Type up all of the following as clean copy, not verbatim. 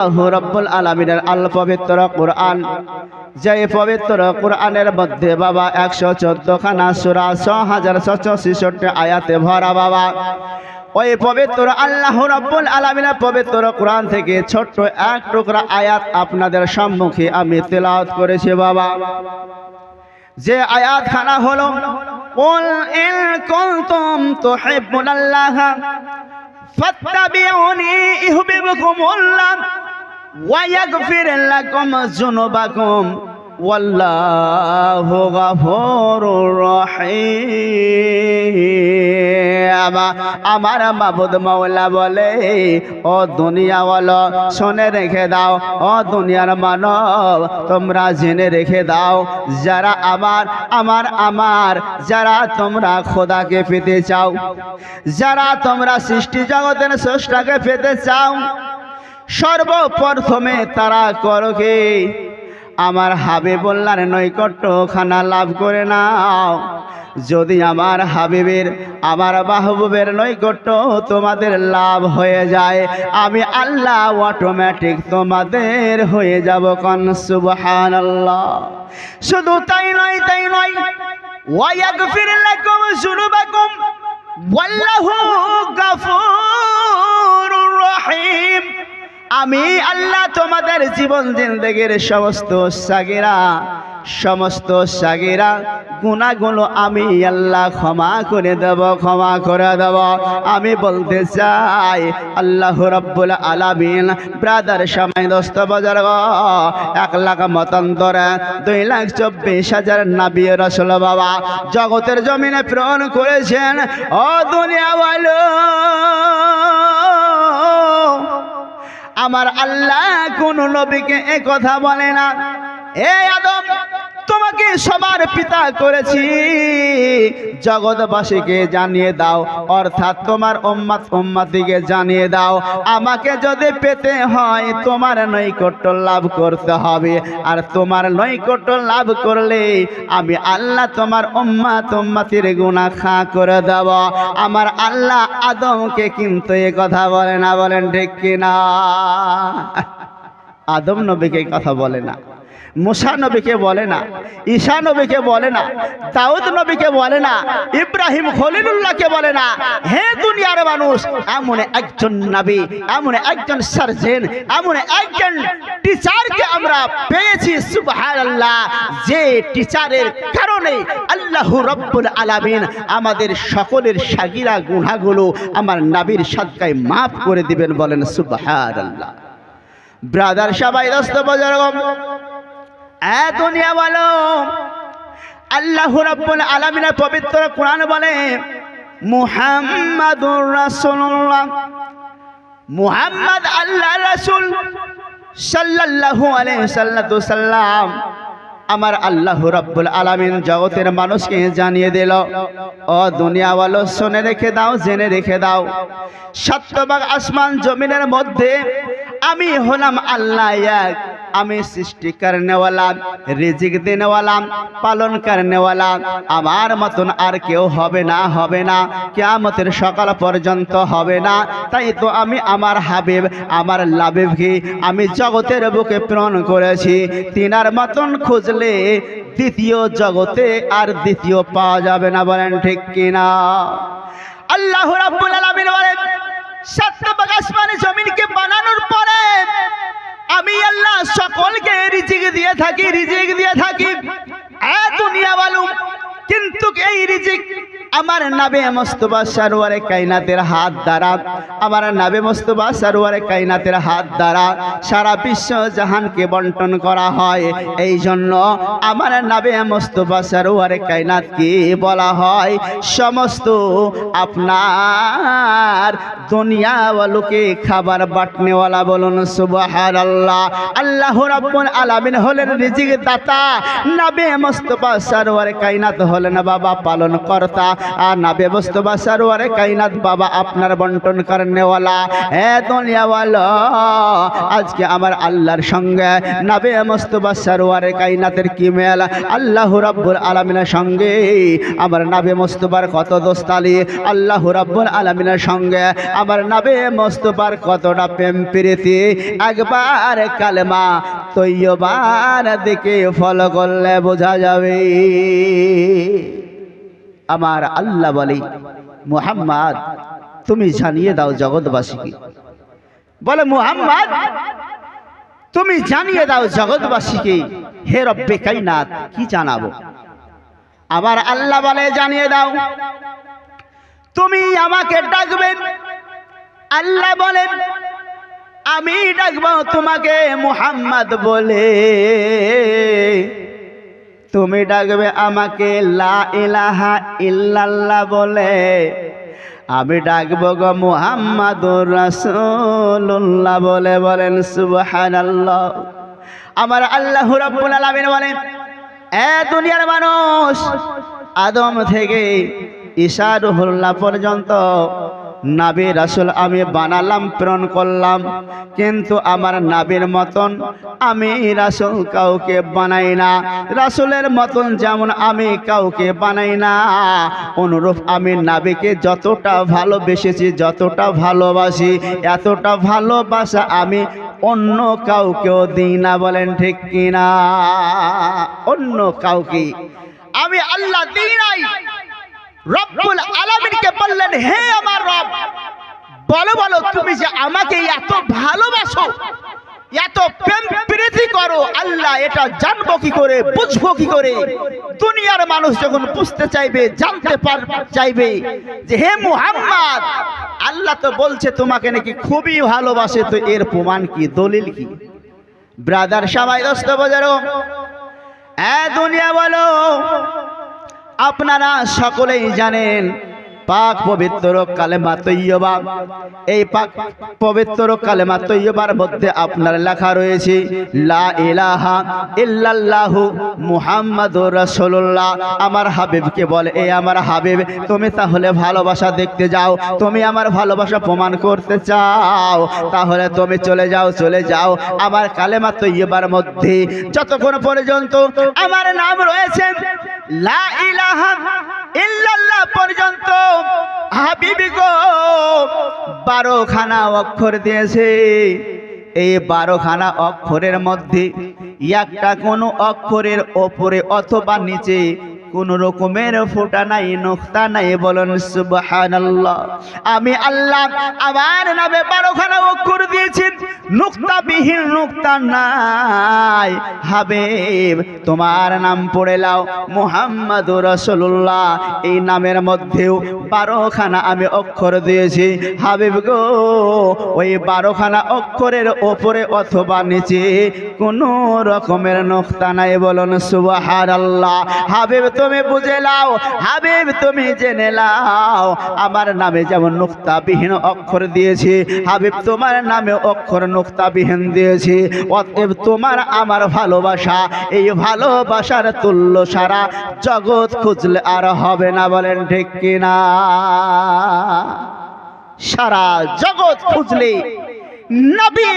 আল্লাহু রাব্বুল আলামিনের আল পবিত্র কোরআন, যে পবিত্র কোরআনের মধ্যে বাবা 114 খানা সূরা 6066 আয়াতে ভরা বাবা। ওই পবিত্র আল্লাহু রাব্বুল আলামিনের পবিত্র কোরআন থেকে ছোট্ট এক টুকরা আয়াত আপনাদের সম্মুখে আমি তেলাওয়াত করেছি বাবা। যে আয়াত খানা হলো, কুল ইন কুনতুম তুহিব্বুনাল্লাহ ফাত্তাবিউনি ইউহিব্বুকুমুল্লাহ ওয়া ইয়াগফির লাকুম যুনুবাকুম ওয়াল্লাহু গফুরুর রহিম। আমার মাবুদ মাওলা বলে, ও দুনিয়াওয়ালা শুনে রেখে দাও, ও দুনিয়ার মানব তোমরা জেনে রেখে দাও, যারা আমার যারা তোমরা খোদাকে পেতে চাও, যারা তোমরা সৃষ্টি জগতের স্রষ্টাকে পেতে চাও, সর্বপ্রথমে তারা করো কি? আমার হাবিবুল্লাহর নৈকট্য খানা লাভ করে নাও। যদি আমার হাবিবের, আমার মাহবুবের নৈকট্য তোমাদের লাভ হয়ে যায়, আমি আল্লাহ অটোমেটিক তোমাদের হয়ে যাব। কোন সুবহানাল্লাহ। শুধু তাই নয়, ওয়া ইয়াগফির লাকুম যুনুবাকুম ওয়াল্লাহু গফুরুর রহিম। আমি আল্লাহ তোমাদের জীবন জিন্দেগির সমস্ত সাগিরা গুনাহগুলো আমি আল্লাহ ক্ষমা করে দেব। আমি বলতে চাই, আল্লাহ রাব্বুল আলামিন ব্রাদার সময় দোস্ত বাজার 1,00,000 মতান্তরে 2,24,000 নবী রাসূল বাবা জগতের জমিনে প্রেরণ করেছেন। ও দুনিয়াওয়ালা, আমার আল্লাহ কোন নবীকে এ কথা বলে না, এ আদম তোমাকে সবার পিতা করেছি, জগৎবাসীকে জানিয়ে দাও, অর্থাৎ তোমার উম্মতিকে জানিয়ে দাও, আমাকে যদি পেতে হয় তোমার নৈকট্য লাভ করতে হবে। আর তোমার নৈকট্য লাভ করলে আমি আল্লাহ তোমার উম্মতির গুনাহ ক্ষমা করে দেব। আমার আল্লাহ আদমকে কিন্তু এ কথা বলে না, বলেন ঠিক কিনা? আদম নবীকে কথা বলে না, মুসা নবীকে বলে না, ঈসা নবীকে বলে না, দাউদ নবীকে বলে না, ইব্রাহিম খলিলুল্লাহকে বলে না। হে দুনিয়ার মানুষ, এমন একজন নবী, এমন একজন সার্জন, এমন একজন টিচারকে আমরা পেয়েছি, সুবহানাল্লাহ, যে টিচারের কারণে আল্লাহু রাব্বুল আলামিন আমাদের সকলের সাগিরা গুনাহগুলো আমার নবীর সাদকায় মাফ করে দিবেন, বলেন সুবহানাল্লাহ। ব্রাদার সবাই দোস্ত বুজুর্গ, এ দুনিয়া বলো, আল্লাহু রাব্বুল আলামিনের পবিত্র কোরআন বলে, মুহাম্মাদুর রাসূলুল্লাহ, মুহাম্মদ আল্লাহর রাসূল সাল্লাল্লাহু আলাইহি সাল্লাম। আমার আল্লাহু রাব্বুল আলামিন জগতের মানুষকে জানিয়ে দিল, ও দুনিয়াওয়ালা শুনে রেখে দাও, জেনে রেখে দাও, সত্যবাগ আসমান জমিনের মধ্যে আমি হলাম আল্লাহ এক। আমি সৃষ্টি করনেওয়ালা, রিজিক দেনেওয়ালা, পালন করনেওয়ালা, আমার মতন আর কেউ হবে না, কিয়ামতের সকাল পর্যন্ত হবে না। তাই তো আমি আমার হাবিব, আমার লাবিবকে আমি জগতের বুকে প্রেরণ করেছি। তিনার মতন খুঁজলে দ্বিতীয় জগতে আর দ্বিতীয় পাওয়া যাবে না, বলেন ঠিক কিনা? আল্লাহ রাব্বুল আলামিন বলেন, সত্যবাগ আসমানে জমিনকে বানানোর পরে আমি আল্লাহ সকলকে রিজিক দিয়ে থাকি। দুনিয়া বলুন, কিন্তু এই রিজিক আমার নবী মুস্তাফা সরওয়ারে কায়নাতের হাত দ্বারা, আমার নবী মুস্তাফা সরওয়ারে কায়নাতের হাত দ্বারা সারা বিশ্ব জাহানকে বন্টন করা হয়। এই জন্য আমার নবী মুস্তাফা সরওয়ারে কায়নাতকে বলা হয় সমস্ত আপনার দুনিয়াওয়ালাকে খাবার বাটনেওয়ালা, বলুন সুবহানাল্লাহ। আল্লাহ রাব্বুল আলামিন হলেন রিজিক দাতা, নবী মুস্তাফা সরওয়ারে কায়নাত হলেন বাবা পালন কর্তা। নাবে মুস্তফা সরওয়ারে কায়নাত বাবা আপনার বন্টন করনেওয়ালা হে দুনিয়াওয়ালা আজকে আমার আল্লাহর সঙ্গে নাবে মুস্তফা সরওয়ারে কায়নাতের কি মেল আল্লাহ রাব্বুল আলামিনের সঙ্গে আমার নাবে মুস্তফার কত দোস্তালি আল্লাহ রাব্বুল আলামিনের সঙ্গে আমার নাবে মুস্তফার কতটা প্রেম প্রীতি একবার কালেমা তৈয়বার দিকে ফলো করলে বোঝা যাবে আমার আল্লাহ বলে মুহাম্মদ তুমি জানিয়ে দাও জগৎবাসীকে বলে মুহাম্মদ তুমি জানিয়ে দাও জগৎবাসীকে হে রব্বে কায়নাত কি জানাবো আবার আল্লাহ বলে জানিয়ে দাও তুমি আমাকে ডাকবেন আল্লাহ বলেন আমি ডাকবো তোমাকে মুহাম্মদ বলে তুমি ডাকবে আমাকে লা ইলাহা ইল্লাল্লাহ বলে আমি ডাকবো গো মুহাম্মাদুর রাসূলুল্লাহ বলে বলেন সুবহানাল্লাহ আমার আল্লাহ রাব্বুল আলামিন বলেন এ দুনিয়ার মানুষ আদম থেকে ঈসা রুহুল্লাহ পর্যন্ত নবী রাসূল আমি বানালাম প্রেরণ করলাম কিন্তু আমার নবীর মতন আমি রাসূল কাউকে বানাই না রাসূলের মতন যেমন আমি কাউকে বানাই না অনুরূপ আমি নবীকে যতটা ভালোবেসেছি যতটা ভালোবাসি এতটা ভালোবাসা আমি অন্য কাউকেও দিই না বলেন ঠিক কিনা অন্য কাউকে আমি আল্লাহ দিই নাই রব্বুল আলামিনকে বললেন হে আমার রব বলো বলো তুমি যে আমাকে এত ভালোবাসো এত প্রেম প্রীতি করো আল্লাহ এটা জানবো কি করে বুঝবো কি করে দুনিয়ার মানুষ যখন বুঝতে চাইবে জানতে চাইবে যে হে মুহাম্মদ আল্লাহ তো বলছে তোমাকে নাকি খুবই ভালোবাসে তো এর প্রমাণ কি দলিল কি ব্রাদার সবাই দোস্ত বাজারো এ দুনিয়া বলো আপনারা সকলেই জানেন পাক পবিত্র কালেমা তৈয়বা এই পাক পবিত্র কালেমা তৈয়বার মধ্যে আপনার লেখা রয়েছে লা ইলাহা ইল্লাল্লাহু মুহাম্মাদুর রাসূলুল্লাহ আমার হাবিবকে বলে এই আমার হাবিব তুমি তাহলে ভালোবাসা দেখতে যাও তুমি আমার ভালোবাসা প্রমাণ করতে চাও তাহলে তুমি চলে যাও আমার কালেমা তৈয়বার মধ্যে যতক্ষণ পর্যন্ত আমার নাম রয়েছে লা ইলাহা ইল্লাল্লাহ পর্যন্ত হাবিবি গো 12 খানা অক্ষর দিয়েছে এই 12 খানা অক্ষরের মধ্যে একটা কোন অক্ষরের উপরে অথবা নিচে কোন রকমের ফোঁটা নাই নুকতা নাই বলেন সুবহানাল্লাহ আমি আল্লাহ আমার নামে 12 খানা অক্ষর দিয়েছি নুকতা বিহীন নুকতা নাই হাবিব তোমার নাম পড়ে লাও মুহাম্মাদুর রাসূলুল্লাহ এই নামের মধ্যেও 12 খানা আমি অক্ষর দিয়েছি হাবিব গো ওই 12 খানা অক্ষরের উপরে অথবা নিচে কোন রকমের নুকতা নাই বলেন সুবহানাল্লাহ হাবিব তুমি বুঝে নাও হাবিব তুমি জেনে নাও আমার নামে যেমন নুকতাবিহীন অক্ষর দিয়েছি হাবিব তোমার নামে অক্ষর নুকতাবিহীন দিয়েছি অতএব তোমার আমার ভালোবাসা এই ভালোবাসার তুল্য সারা জগৎ খুঁজলে আর হবে না বলেন ঠিক কিনা সারা জগৎ খুঁজলে নবী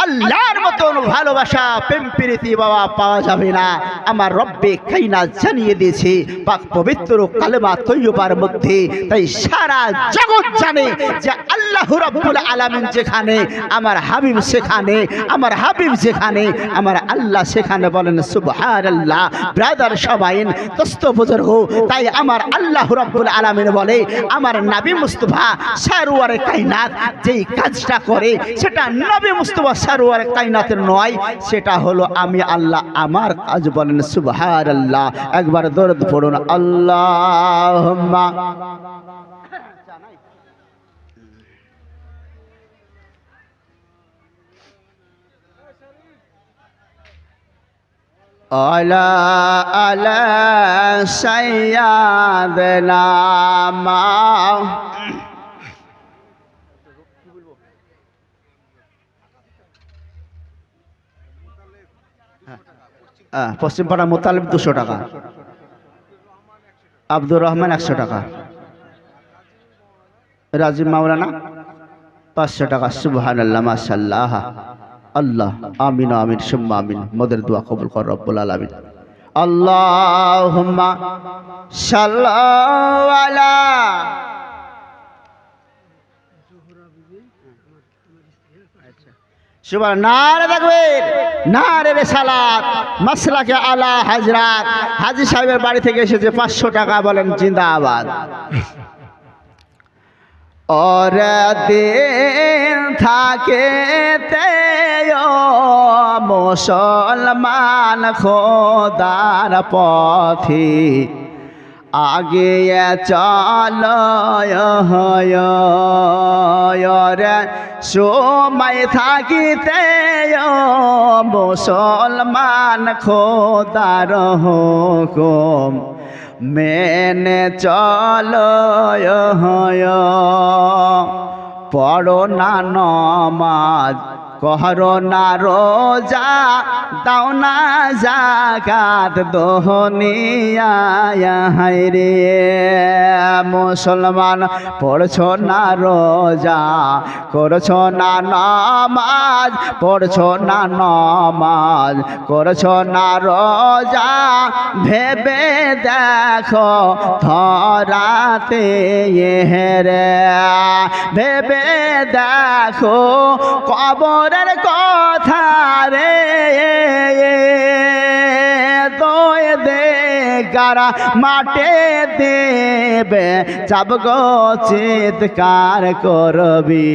আল্লাহর মতন ভালোবাসা প্রেম প্রীতি বাবা পাওয়া যাবে না আমার রব্বে কায়নাত জানিয়ে দিয়েছে পাক পবিত্র কালেমা তৈয়বার মধ্যে তাই সারা জগৎ জানে যে আল্লাহ রাব্বুল আলামিন যেখানে আমার হাবিব সেখানে আমার হাবিব যেখানে আমার আল্লাহ সেখানে বলেন সুবহানাল্লাহ ব্রাদার সবাই দোস্ত বুজুর্গ তাই আমার আল্লাহ রাব্বুল আলামিন বলে আমার নবী মুস্তাফা সরওয়ারে কায়নাত যেই কাজটা করে সেটা নবী মুস্তাফা সরওয়ারে কায়নাতের নয় সেটা হলো আমি আল্লাহ আমার কাজ বলেন সুবহানাল্লাহ একবার দরুদ পড়ুন আল্লাহুম্মা আলা আলা সাইয়্যিদানা মা পশ্চিমপাড়া মোতালেব 200 টাকা আব্দুর রহমান 100 টাকা, রাজীব মাওলানা 500 টাকা। সুবহানাল্লাহ, মাশাআল্লাহ, আল্লাহ, আমিন আমিন সুম্মা আমিন। মোদের দোয়া কবুল কর রব্বুল আলামিন। আল্লাহুম্মা সাল্লাল্লাহু আলা সুবহান নারে তাকবীর, নারে রিসালাত, মাসলাকে আলা হযরত। হাজী সাহেবের বাড়ি থেকে এসেছে 500 টাকা, বলেন জিন্দাবাদ। और दिन থাকে মুসলমান খোদার পথে আগে চলো রে সময় থাকিতে মুসলমান খোদার হুকুম মেনে চলো পড়ো না নমাজ, করো না রোজা, দাও না যাকাত দুনিয়ায় রে মুসলমান। পড়ছো না রোজা, করছো না নমাজ, পড়ছো না নমাজ, করছো না রোজা, ভেবে দেখো ধরাতে রে, ভেবে দেখো কবরের কথা রে। দোয় দে গারা মাঠে দেবে চাপ গো চিৎকার করবি,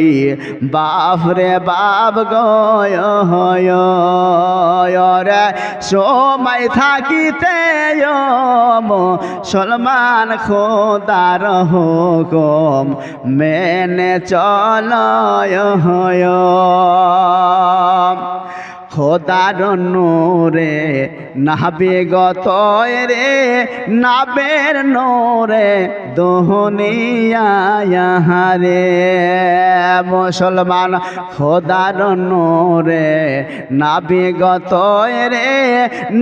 বাপ রে বাপ গো রে সময় থাকিতে মুসলমান খোদার হুকুম মেনে চলো খোদার নূরে নাবে গত রে, নাবের নূরে দুনিয়ায় রে মুসলমান। খোদার নূরে নাবে গত রে,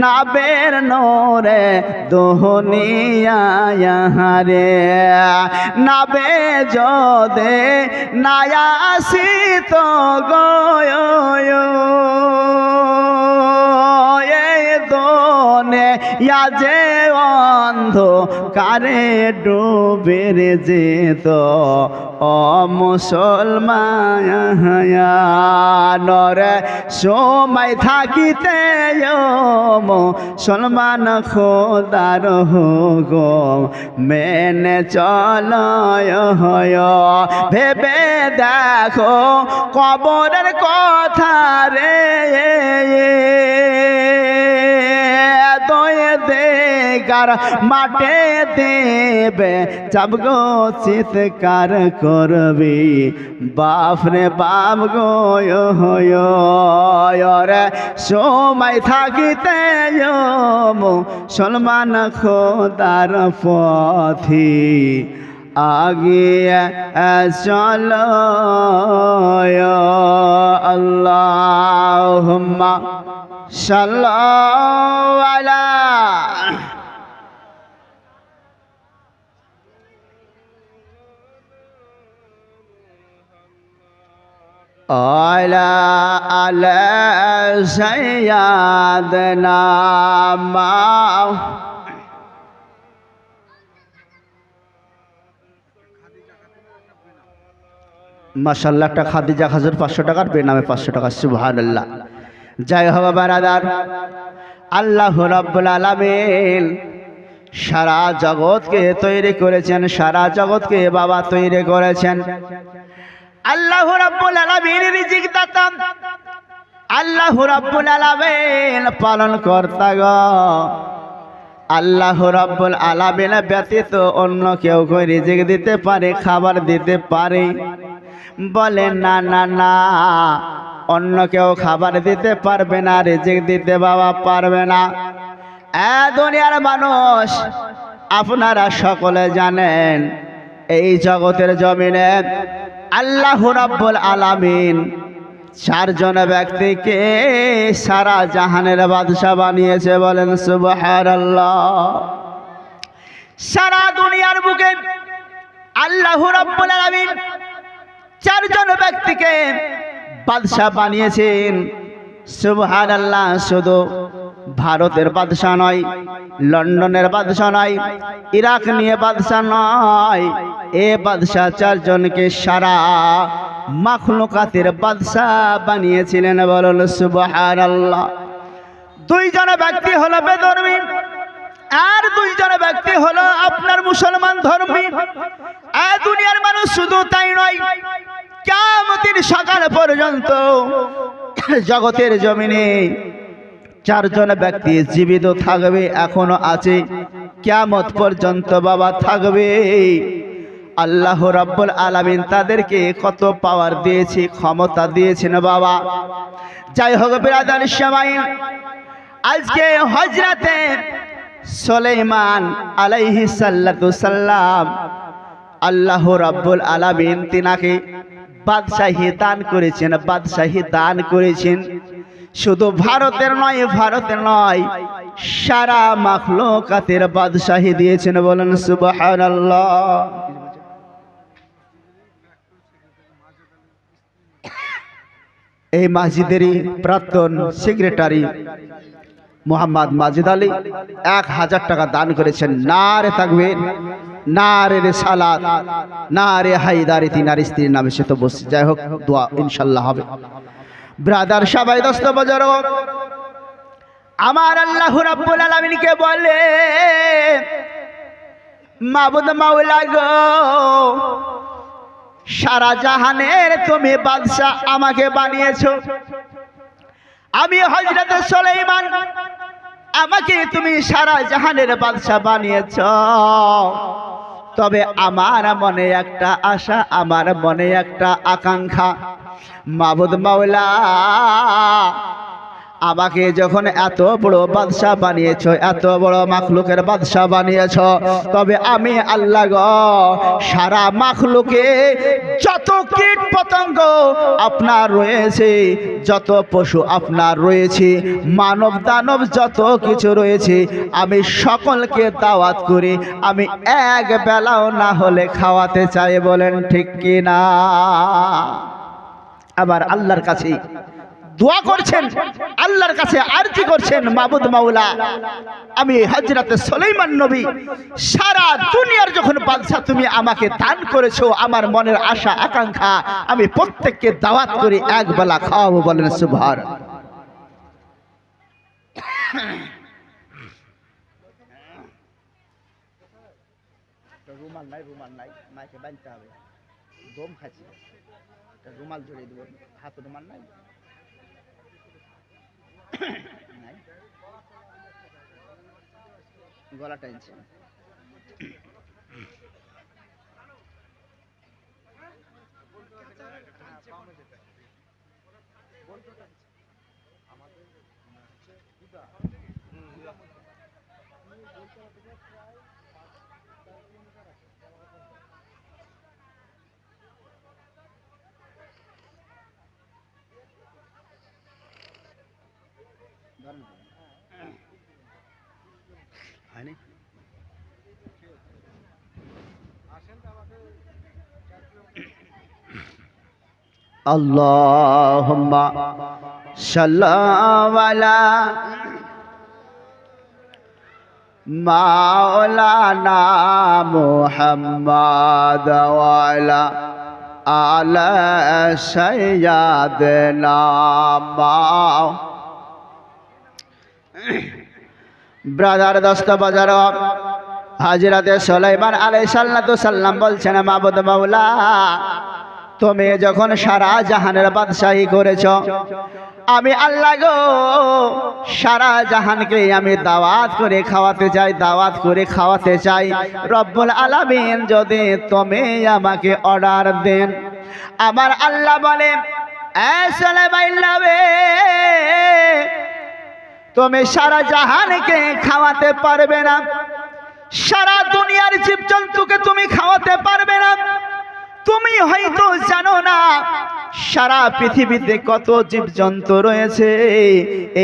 নাবের নূরে দুনিয়ায় রে। নাবে যদি নায়াসি তো গয় যে অন্ধকারে ডুবের যেত ও মুসলমান রে সময় থাকিতে মুসলমান খোদার হুকুম মেনে চলো ভেবে দেখো কবরের কথা রে। দেগার মাঠে দেবে চাপ গো চিৎকার করবি, বাপ রে বাপ গো রে সময় থাকিতে মুসলমান খোদার পথে আগে চলো। আল্লাহুম্মা সাল্লাল্লাহু আলা আলা আলা সাইয়্যিদানা মাশাআল্লাহ। একটা খাদিজা খাজুর 500 টাকার বেনামে 500 টাকা। সুবহানাল্লাহ। জয় হোক বারাদার। আল্লাহ রাব্বুল আলামিন সারা জগৎকে তৈরি করেছেন, সারা জগৎকে বাবা তৈরি করেছেন। আল্লাহ রাব্বুল আলামিন রিজিক দাতা, আল্লাহ রাব্বুল আলামিন পালন কর্তা গো। আল্লাহ রাব্বুল আলামিন ব্যতীত অন্য কেউ কই রিজিক দিতে পারে, খাবার দিতে পারে? বলে না না না, অন্য কেউ খাবার দিতে পারবে না, রিজিক দিতে বাবা পারবে না। দুনিয়ার মানুষ আপনারা সকলে জানেন, এই জগতের জমিনে আল্লাহ রাব্বুল আলামিন 4 জন ব্যক্তিকে সারা জাহানের বাদশা বানিয়েছে। বলেন সুবহানাল্লাহ। সারা দুনিয়ার বুকে আল্লাহ রাব্বুল আলামিন চারজন ব্যক্তিকে বাদশা বানিয়েছেন। সুবহানাল্লাহ। শুধু ভারতের বাদশা নয়, লন্ডনের বাদশা নয়, ইরাক নিয়ে বাদশা নয়, এ বাদশা চারজনকে সারা মাখলুকাতের বাদশা বানিয়েছিলেন। বলুন সুবহানাল্লাহ। দুইজন ব্যক্তি হলো বেধর্মী, আর দুইজন ব্যক্তি হলো আপনার মুসলমান ধর্মী। এই দুনিয়ার মানুষ শুধু তাই নয়, কিয়ামতের সকাল পর্যন্ত জগতের জমিনে চারজন ব্যক্তি জীবিত থাকবে, এখনো আছে, কিয়ামত পর্যন্ত বাবা থাকবে। আল্লাহ রাব্বুল আলামিন তাদেরকে কত পাওয়ার দিয়েছে, ক্ষমতা দিয়েছেন বাবা। যাই হোক বিরাদার সামাইল, আজকে হযরতে সুলাইমান আলাইহিস সালাতু সাল্লাম আল্লাহ রাব্বুল আলামিন তিনাকে বাদশাহী দান করেছেন, বাদশাহী দান করেছেন। শুধু ভারতের নয়, সারা মাখলুকাতের বাদশাহী দিয়েছেন। বলেন সুবহানাল্লাহ। এই মসজিদেরই প্রাক্তন সেক্রেটারি মোহাম্মদ মাজিদ আলী 1000 টাকা দান করেছেন। নারে তাকবীর, নারে রিসালাত, নারে হায়দারি। তিনার স্ত্রীর নামে সে তো বসে। যাই হোক, দোয়া ইনশাআল্লাহ হবে। ব্রাদার সবাই দোস্ত বুজুর্গ, আমার আল্লাহ রাব্বুল আলামিনকে বলে, মাবুদ মাওলা গো, সারা জাহানের তুমি বাদশা আমাকে বানিয়েছো। আমি হযরত সুলাইমান, আমাকে তুমি সারা জাহানের বাদশা বানিয়েছো। তবে আমার মনে একটা আশা, আমার মনে একটা আকাঙ্ক্ষা, মাবুদ মাওলা, আমাকে যখন এত বড় বাদশা বানিয়েছো, এত বড় মাখলুকের বাদশা বানিয়েছো, তবে আমি আল্লাহ গো, সারা মাখলুকে যত কীট পতঙ্গ আপনার রয়েছে, যত পশু আপনার রয়েছে, মানব দানব যত কিছু রয়েছে, আমি সকলকে দাওয়াত করি, আমি এক বেলাও না হলে খাওয়াতে চাই। বলেন ঠিক কি না? আবার আল্লাহর কাছে দোয়া করছেন, আল্লাহর কাছে আরজি করছেন, মাবুদ মাওলা, আমি হযরত সুলাইমান নবী সারা দুনিয়ার যখন বাদশা তুমি আমাকে দান করেছো, আমার মনের আশা আকাঙ্ক্ষা আমি প্রত্যেককে দাওয়াত করি, এক বেলা খাওয়াবো। বলেন সুবহানাল্লাহ। রুমাল নাই, মাইকে বাঁধতে হবে, দম খাচ্ছি, রুমাল জড়িয়ে দেবো, হাত রুমাল নাই, গলা টানছে। হয়নি? আল্লাহুম্মা সাল্লি আলা মাওলানা মুহাম্মাদ ওয়া আলা আলা সাইয়্যিদিনা ব্রাদার দোস্ত বাজার, হযরতে সুলাইমান আলাইহিস সালাম বলছেন, মাবুদ মাওলা, তুমি যখন সারা জাহানের বাদশাহী করেছ, আমি আল্লাহ গো, সারা জাহানকে আমি দাওয়াত করে খাওয়াতে চাই, দাওয়াত করে খাওয়াতে চাই। রব্বুল আলামিন যদি তুমি আমাকে অর্ডার দেন। আমার আল্লাহ বলে, এ সুলাইমান, তুমি সারা জাহানকে খাওয়াতে পারবে না, সারা দুনিয়ার জীবজন্তুকে তুমি খাওয়াতে পারবে না। তুমি হয়তো জানো না, সারা পৃথিবীতে কত জীবজন্তু রয়েছে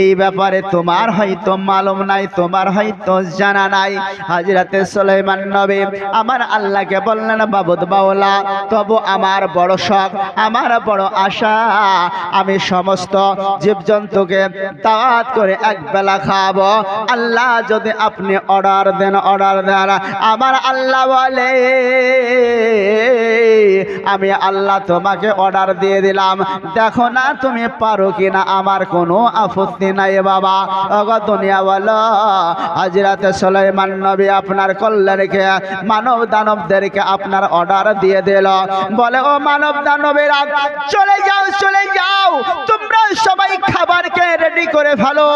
এই ব্যাপারে তোমার হয়তো মালুম নাই, তোমার হয়তো জানা নাই। হযরতে সুলাইমান নবী আমার আল্লাহকে বললেন, মাবুদ মাওলা, তবু আমার বড় শখ, আমার বড় আশা, আমি সমস্ত জীবজন্তুকে দাওয়াত করে এক বেলা খাবো। আল্লাহ যদি আপনি অর্ডার দেন, আমার আল্লাহ বলে, আমি আল্লাহ তোমাকে অর্ডার দিয়ে দিলাম, দেখো না তুমি পারো কিনা, আমার কোনো আপত্তি নাই বাবা। ওগো দুনিয়া বলো, হযরতে সুলাইমান নবী আপনার কল্যাণকে মানব দানবদেরকে আপনার অর্ডার দিয়ে দিল। বলে, ও মানব দানবেরা, চলে যাও, চলে যাও, তোমরা সবাই খাবারকে রেডি করে ফেলো,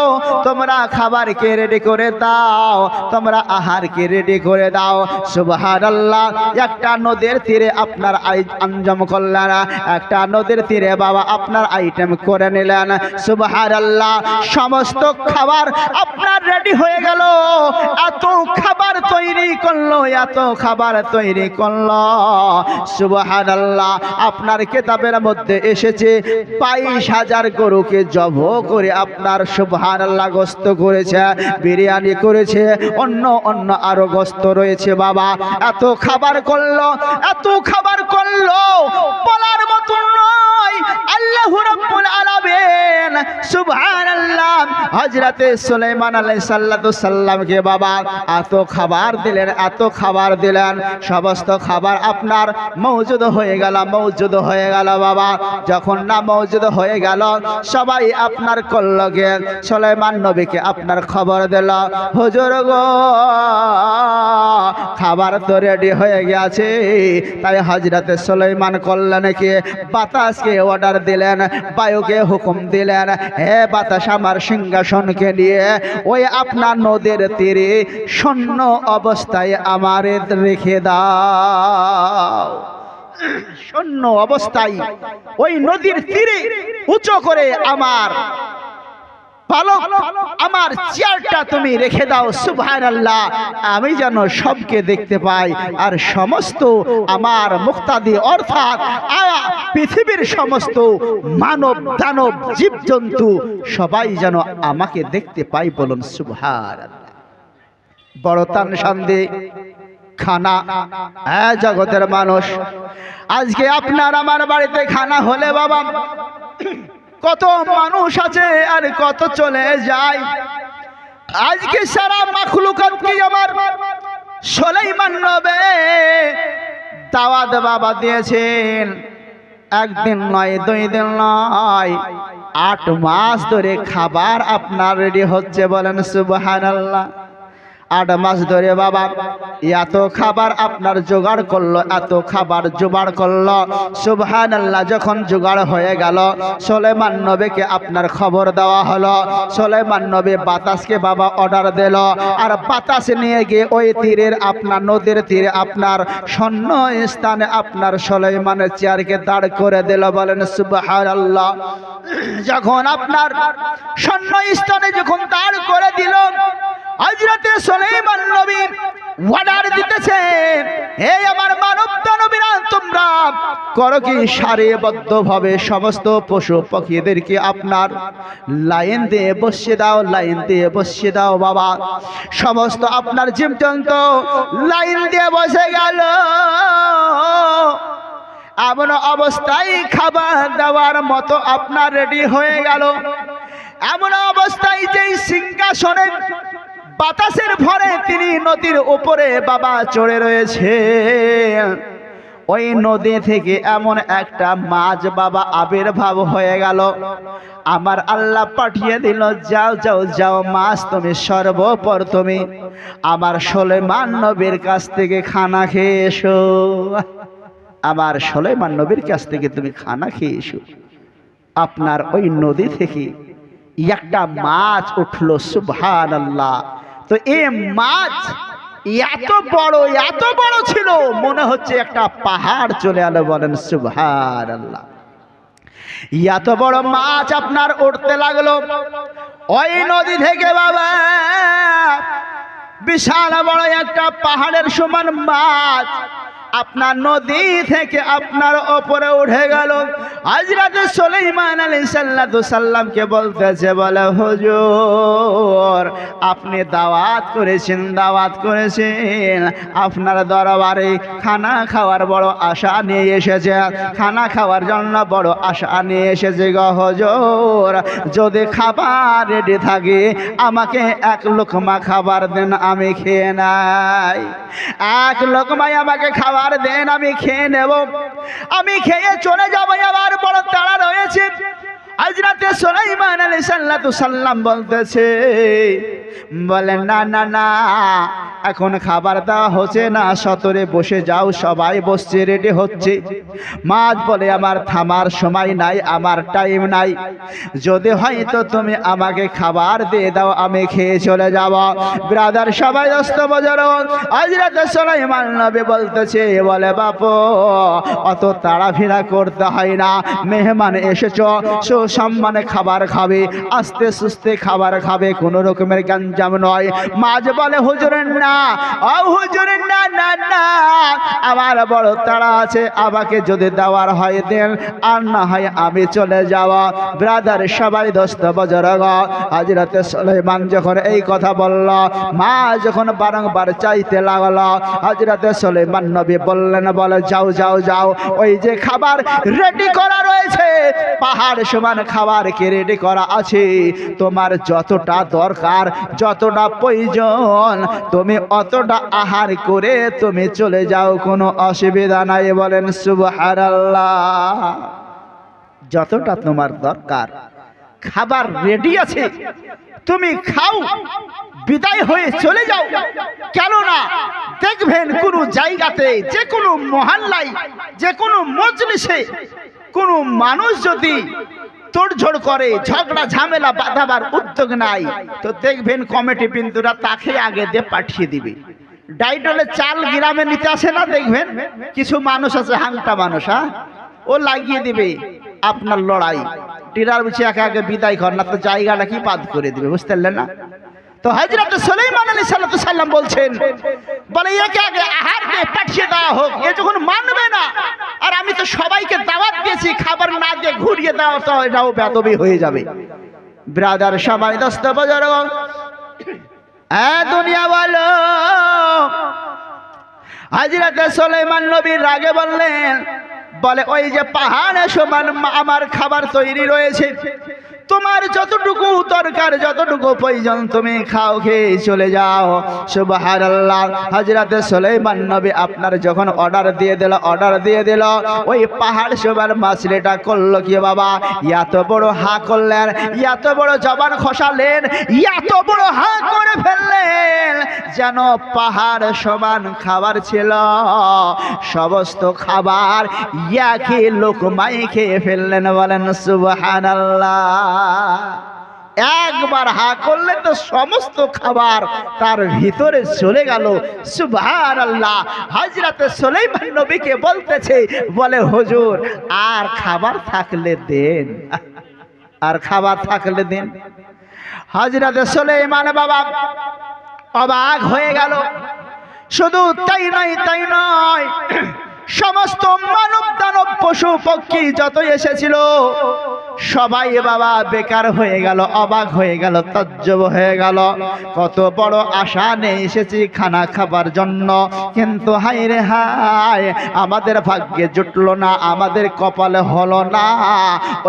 তোমরা খাবারকে রেডি করে দাও, তোমরা আহারকে রেডি করে দাও। সুবহানাল্লাহ। একটা নদীর তীরে আপনার আঞ্জাম করলেন, একটা নদীর তীরে বাবা আপনার আইটেম করে নিলেন। সুবহানাল্লাহ। সমস্ত খাবার আপনার রেডি হয়ে গেল। এত খাবার তৈরি করলো, এত খাবার তৈরি করলো। সুবহানাল্লাহ। আপনার কিতাবের মধ্যে এসেছে 22,000 গরুকে জবাই করে আপনার সুবহানাল্লাহ গোশত করেছে, বিরিয়ানি করেছে, অন্য আরো গোশত রয়েছে বাবা। এত খাবার করলো, এত খাবার করলো, বলার মতো নয়। আল্লাহ রাব্বুল আলামিন সুবহানাল্লাহ হযরতে সুলাইমান আলাইহিস সালামকে বাবা এত খাবার দিলেন, এত খাবার দিলেন, সমস্ত খাবার আপনার মওজুদ হয়ে গেল বাবা। যখন না মওজুদ হয়ে গেল, সবাই আপনার কল্লকে সুলাইমান নবীকে আপনার খবর দিল, হুজুর গো, খাবার তো রেডি হয়ে গেছে। তাই হযরতে সুলাইমান কল্যাণকে বাতাসকে অর্ডার দিলেন, বায়ুকে হুকুম দিলেন, হে বাতাস, আমার সিংহাসনকে নিয়ে ওই আপনার নদীর তীরে শূন্য অবস্থায় আমার রেখে দাও। শূন্য অবস্থায় ওই নদীর তীরে উঁচু করে আমার পালক, আমার চেয়ারটা তুমি রেখে দাও। সুবহানাল্লাহ। আমি যেন সবকে দেখতে পাই, আর সমস্ত আমার মুক্তাদি অর্থাৎ পৃথিবীর সমস্ত মানব দানব জীবজন্তু সবাই যেন আমাকে দেখতে পাই। বলুন সুবহানাল্লাহ। বড় তান শান্তি খানা। হ্যাঁ জগতের মানুষ, আজকে আপনার আমার বাড়িতে খানা হলে বাবা কত মানুষ আছে আর কত চলে যায়। আজকে সারা মাখলুকাতকে আমার সুলাইমান নবী দাওয়াত বাবা দিয়েছেন। একদিন নয়, 2 দিন নয়, 8 মাস ধরে খাবার আপনার রেডি হচ্ছে। বলেন সুবহানাল্লাহ। 8 মাস ধরে বাবা এত খাবার আপনার জোগাড় করলো, এত খাবার জোগাড় করলো। সুবহানাল্লাহ। যখন জোগাড় হয়ে গেল, সুলাইমান নবীকে আপনার খবর দেওয়া হলো। সুলাইমান নবী বাতাসকে বাবা অর্ডার দিল, আর বাতাস নিয়ে গিয়ে ওই তীরের আপনার নদীর তীরে আপনার শূন্য স্থানে আপনার সুলাইমানের চেয়ারকে দাঁড় করে দিল। বলেন সুবহানাল্লাহ। যখন আপনার শূন্য স্থানে যখন দাঁড় করে দিল, হযরতে সুলাইমান নবী অর্ডার দিতেছেন, হে আমার মানব দানবীরা, তোমরা করো কি, সারিবদ্ধভাবে সমস্ত পশু পাখিদেরকে আপনার লাইন দিয়ে বসিয়ে দাও, লাইন দিয়ে বসিয়ে দাও বাবা। সমস্ত আপনার জীবজন্তু লাইন দিয়ে বসে গেল। এমন অবস্থায় খাবার দেওয়ার মতো আপনার রেডি হয়ে গেল। এমন অবস্থায় যেই সিংহাসনে বাতাসের ভরে তিনি নদীর উপরে বাবা চড়ে রয়েছে, ওই নদী থেকে এমন একটা মাছ বাবা আবির্ভাব হয়ে গেল। আমার আল্লাহ পাঠিয়ে দিল, যাও যাও যাও মাছ, তুমি সর্বপ্রথমে আমার সুলাইমান নবীর কাছ থেকে খানা খেয়ে এসো। আমার সুলাইমান নবীর কাছ থেকে তুমি খানা খেয়ে এসো। আপনার ওই নদী থেকে একটা মাছ উঠলো। সুবহানাল্লাহ। তো এই মাছ এত বড় ছিল, মনে হচ্ছে একটা পাহাড় চলে এলো। বলেন সুবহানাল্লাহ। এত বড় মাছ আপনার উঠতে লাগলো ওই নদী থেকে বাবা। বিশাল বড় একটা পাহাড়ের সমান মাছ আপনার নদী থেকে আপনার ওপরে উঠে গেল। হযরত সুলাইমান আলাইহিস সালামকে বলতেছে, বলে হুজুর আপনি দাওয়াত করেছেন, আপনার দরবারে খানা খাওয়ার বড় আশা নিয়ে এসেছে, খানা খাওয়ার জন্য বড় আশা নিয়ে এসেছে গো হুজুর। যদি খাবার রেডি থাকে আমাকে এক লোকমা খাবার দেন, আমি খেয়ে নাই। এক লোকমায় আমাকে খাবার দেন, আমি খেয়ে নেব, আমি খেয়ে চলে যাবো, আমার বড় তাড়া রয়েছে। হযরত সুলাইমান আলাইহিস সালাম বলতেছে, বলে না না না, এখন খাবার দেওয়া হচ্ছে না, সতরে বসে যাও, সবাই বসছে, রেডি হচ্ছে। মাছ বলে, আমার থামার সময় নাই, আমার টাইম নাই, যদি হয়তো তুমি আমাকে খাবার দিয়ে দাও, আমি খেয়ে চলে যাব। ব্রাদার সবাই দস্ত বজর। হযরত সুলাইমান নবী বলতেছে, বলে বাপু অত তাড়াফিরা করতে হয় না, মেহমান এসেছো, সুসম্মানে খাবার খাবে, আস্তে সুস্তে খাবার খাবে, কোন রকমের গঞ্জাম নয়। মাঝ বলে, হুজুর না, ও হুজুর না না না, আমার বড় তাড়া আছে, আমাকে যদি দেওয়ার হয় দেন, আর না হয় আমি চলে যাওয়া। ব্রাদার সবাই দোস্ত বজরগ। হযরত সুলাইমান যখন এই কথা বলল, মা যখন বারংবার চাইতে লাগল, হযরত সুলাইমান নবী বললেন, বলে যাও যাও যাও, ওই যে খাবার রেডি করা রয়েছে, পাহাড় সমান খাবার কে রেডি করা আছে, তোমার যতটা দরকার, যতটা প্রয়োজন, তুমি অতটা আহার করে তুমি চলে যাও, কোনো অসুবিধা নাই। বলেন সুবহানাল্লাহ। যতটা তোমার দরকার খাবার রেডি আছে, তুমি খাও, বিদায় হয়ে চলে যাও। কেননা দেখবেন কোন জায়গাতে, যে কোনো মহল্লায়, যে কোনো মজলিসে কোনো মানুষ যদি তোড়ঝোড় করে, ঝগড়া ঝামেলা বাঁধাবার উদ্যোগ নাই, তো দেখবেন কমিটি বিন্দুরা তাকে আগে দিয়ে পাঠিয়ে দিবে। ডাইডলে চাল গ্রামে নিতে আসে না, দেখবেন কিছু মানুষ আছে, হাংটা মানুষ, হ্যাঁ, ও লাগিয়ে দিবে আপনার লড়াই। টিরার বুঝে একে আগে বিদায় কর, না তো জায়গাটা কি বাদ করে দিবে, বুঝতে পারলেন না? তো হযরত সুলাইমান আলাইহিস সালাম বলছেন, বলে একে আগে আহার দিয়ে পাঠিয়ে দেওয়া হোক। এ যখন মানবে না, আর আমি তো সবাইকে দাওয়াত দিয়েছি, খাবার না দিয়ে ঘুরিয়ে দেওয়া, তো এটাও বেদবি হয়ে যাবে। ব্রাদার সবাই দস্ত বজর, দুনিয়া বলো। হযরত সুলাইমান নবী রাগে বললেন, বলে ওই যে পাহাড়ে সমান আমার খাবার তৈরি রয়েছে, তোমার যতটুকু দরকার, যতটুকু প্রয়োজন, তুমি খাও, খেয়ে চলে যাও। সুবহানাল্লাহ। হযরত সুলাইমান নবী আপনার যখন অর্ডার দিয়ে দিল, ওই পাহাড় সবার মাছলিটা করলো কি বাবা, এত বড় হা করলেন, এত বড় জবান খসালেন, এত বড় হা করে ফেললেন, যেন পাহাড় সমান খাবার ছিল, সমস্ত খাবার একই লোকমাই খেয়ে ফেললেন। বলেন সুবহানাল্লাহ। একবার হা করলে তো সমস্ত খাবার তার ভিতরে চলে গেল। সুবহানাল্লাহ। হযরত সুলাইমান নবীকে বলতেছে, বলে হুজুর আর খাবার থাকলে দেন, আর খাবার থাকলে দেন। হযরত সুলাইমান বাবা অবাক হয়ে গেল। শুধু তাই নয়, সমস্ত মানব দানব পশু পক্ষী যত এসেছিল সবাই বাবা বেকার হয়ে গেল, অবাক হয়ে গেল, তাজ্জব হয়ে গেল। কত বড় আশা নিয়ে এসেছি খানা খাবার জন্য, কিন্তু হায় রে হায়, আমাদের ভাগ্যে জুটলো না, আমাদের কপালে হলো না।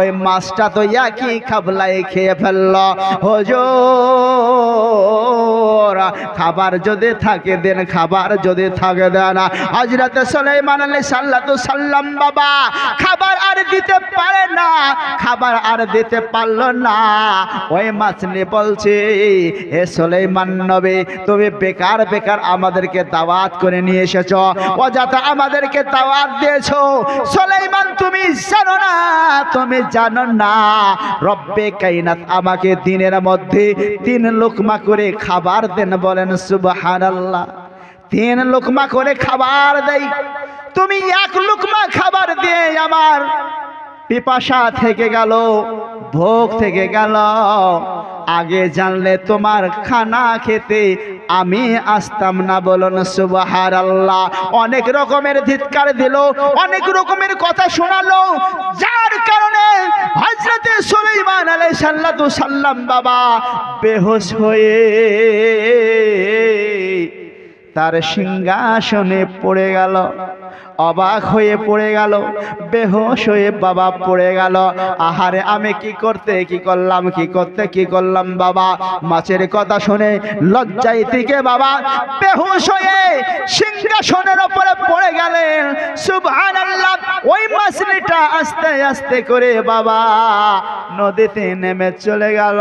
ওই মাছটা তো একই খাবলাই খেয়ে ফেললো। হুজুর খাবার যদি থাকে দেন, খাবার যদি থাকে দেন। হযরত সুলাইমান আলাইহিস সালাম বাবা খাবার আর দিতে পারে না, খাবার আর দিতে পারলো না। ওই মাছলি বলছে, হে সুলাইমান নবী, তুমি বেকার বেকার আমাদেরকে দাওয়াত করে নিয়ে এসেছো, অযথা আমাদেরকে দাওয়াত দিয়েছো। সুলাইমান তুমি জানো না রব্বে কায়নাত আমাকে দিনের মধ্যে 3 লোকমা করে খাবার দেন। বলেন সুবহানাল্লাহ। 3 লোকমা করে খাবার দেই, তুমি 1 লোকমা খাবার দিয়ে আমার পিপাসা থেকে গেল, ভোগ থেকে গেল। আগে জানলে তোমার খানা খেতে আমি আসতাম না, বলুন সুবহানাল্লাহ। অনেক রকমের ধিক্কার দিল, অনেক রকমের কথা শোনালো, যার কারণে হযরতে সুলাইমান আলাইহিস সালাম বাবা বেহুশ হয়ে তার সিংহাসনে পড়ে গেল, অবাক হয়ে পড়ে গেল, বেহুশ হয়ে বাবা পড়ে গেল। আহারে আমি কি করলাম বাবা। মাছের কথা শুনে লজ্জায় থেকে বাবা বেহুশ হয়ে সিংহাসনের উপরে পড়ে গেলেন। সুবহানাল্লাহ। ওই মাছটা আস্তে আস্তে করে বাবা নদীতে নেমে চলে গেল।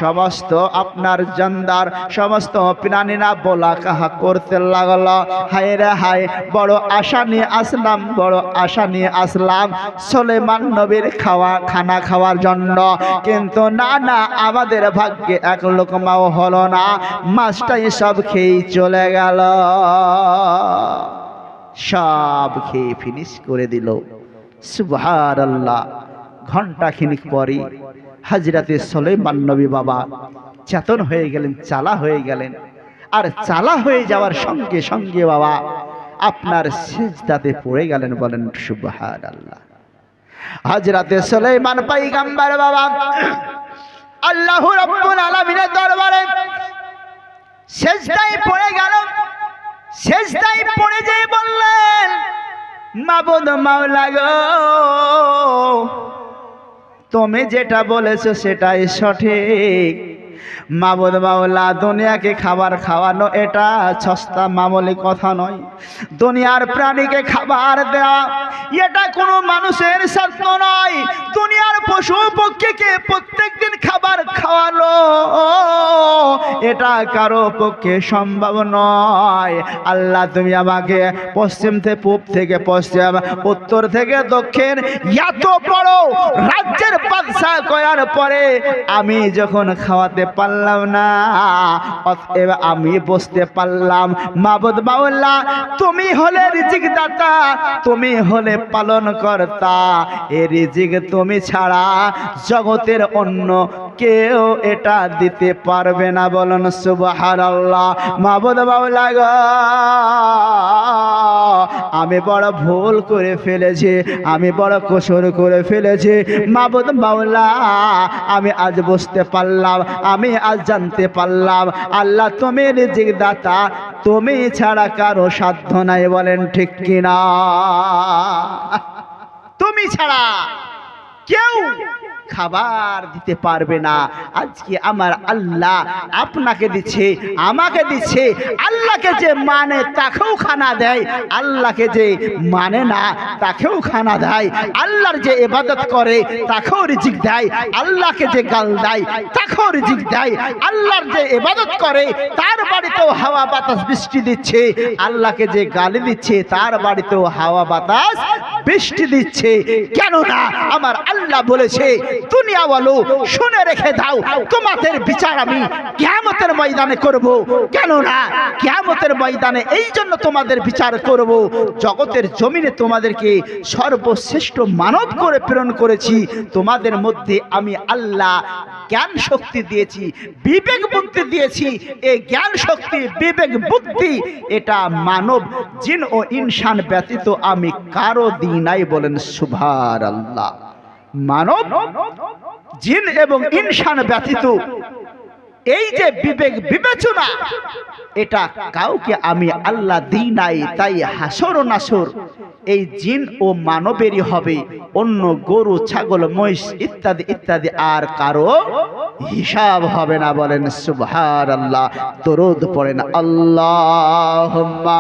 সমস্ত আপনার জানদার সমস্ত প্রাণীরা বলা কাহা করতে লাগলো, হায় রে হায়, বড় আশা নিয়ে আসলাম সুলাইমান নবীর খানা খাওয়ার জন্য, কিন্তু না, আমাদের ভাগ্যে এক লোকমাও হলো না, মাছটাই সব খেয়ে চলে গেল, সব খেয়ে ফিনিশ করে দিল। সুবহানাল্লাহ। ঘন্টা খানিক পরে হযরতে সুলাইমান নবী বাবা চেতন হয়ে গেলেন, চালা হয়ে গেলেন। আর চালা হয়ে যাওয়ার সঙ্গে সঙ্গে বাবা আপনার সিজদাতে পড়ে গেলেন, বলেন সুবহানাল্লাহ। হযরতে সুলাইমান পয়গম্বর বাবা আল্লাহ রাব্বুল আলামিনের দরবারে সিজদায় পড়ে গেল। সিজদায় পড়ে যেয়ে বললেন, মাবুদ মাওলা গো, তুমি যেটা বলেছো সেটাই সঠিক। মাবুদ মাওলা, দুনিয়াকে খাবার খাওয়ানো এটা সস্তা মামুলি কথা নয়। দুনিয়ার প্রাণীকে খাবার দেওয়া এটা কোনো মানুষের সাধ্য নয়। দুনিয়ার পশু পক্ষীকে প্রত্যেকদিন খাবার খাওয়ানো এটা কারো পক্ষে সম্ভব নয়। আল্লাহ, তুমি আমাকে পশ্চিম থেকে পূব থেকে পশ্চিম, উত্তর থেকে দক্ষিণ এত বড় রাজ্যের বাদশা করার পরে আমি যখন খাওয়াতে পারলাম না, অতএব আমি বুঝতে পারলাম মাবুদ মাওলা, তুমি হলে রিজিক দাতা, তুমি হলে পালন কর্তা। এই রিজিক তুমি ছাড়া জগতের অন্য কেউ এটা দিতে পারবে না, বলুন সুবহানাল্লাহ। মাবুদ মাওলা গো, আমি বড় ভুল করে ফেলেছি, আমি বড় কসুর করে ফেলেছি। মাবুদ মাওলা, আমি আজ বুঝতে পারলাম, আমি আজ জানতে পারলাম, আল্লাহ তুমি রিজিক দাতা, তুমি ছাড়া কারো সাধ্য নাই, বলেন ঠিক কিনা? তুমি ছাড়া কেউ খাবার দিতে পারবে না। আজকে আমার আল্লাহ আপনাকে দিচ্ছে, আমাকে দিচ্ছে। আল্লাহকে যে মানে তাকেও খানা দেয়, আল্লাহকে যে মানে না তাকেও খানা দেয়। আল্লাহর যে ইবাদত করে তাকেও রিজিক দেয়, আল্লাহকে যে গাল দেয় তাকেও রিজিক দেয়। আল্লাহর যে ইবাদত করে তার বাড়িতেও হাওয়া বাতাস বৃষ্টি দিচ্ছে, আল্লাহকে যে গালি দিচ্ছে তার বাড়িতেও হাওয়া বাতাস বৃষ্টি দিচ্ছে। কেননা আমার আল্লাহ বলেছে, দুনিয়াওয়ালো শুনে রেখে দাও, তোমাদের বিচার আমি কিয়ামতের ময়দানে করব। কেননা কিয়ামতের ময়দানে এই জন্য তোমাদের বিচার করব, জগতের জমিনে তোমাদেরকে সর্বশ্রেষ্ঠ মানব করে প্রেরণ করেছি। তোমাদের মধ্যে আমি আল্লাহ জ্ঞান শক্তি দিয়েছি, বিবেক বুদ্ধি দিয়েছি। এই জ্ঞান শক্তি বিবেক বুদ্ধি এটা মানব জিন ও ইনসান ব্যতীত আমি কারো দিই নাই, বলেন সুবহানাল্লাহ। মানব জিন এবং ইনসান ব্যতীত এই যে বিবেক বিবেচনা এটা কাউকে আমি আল্লাহ দিই নাই। তাই হাসর ও নাসর এই জিন ও মানবেরই হবে, অন্য গরু ছাগল মহিষ ইত্যাদি ইত্যাদি আর কারো হিসাব হবে না, বলেন সুবহানাল্লাহ। দরুদ পড়েন আল্লাহুম্মা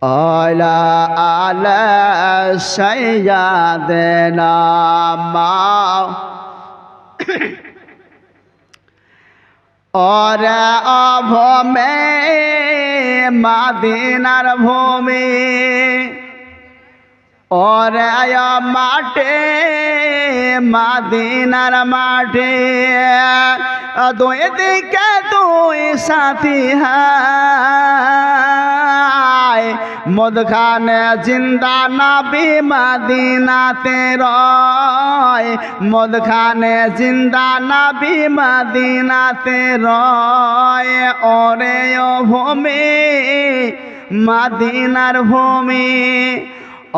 আলা আলা সাইয়্যিদানা মা ওরে ভূমি মদিনার ভূমি, ওরে মাঠে মদিনার মাঠে, দুই দিকে দুই সাথী মদখানে জিন্দা নবী মদিনাতে রয় মদখানে জিন্দা নবী মদিনাতে রয় ওরে ও ভূমি মদিনার ভূমি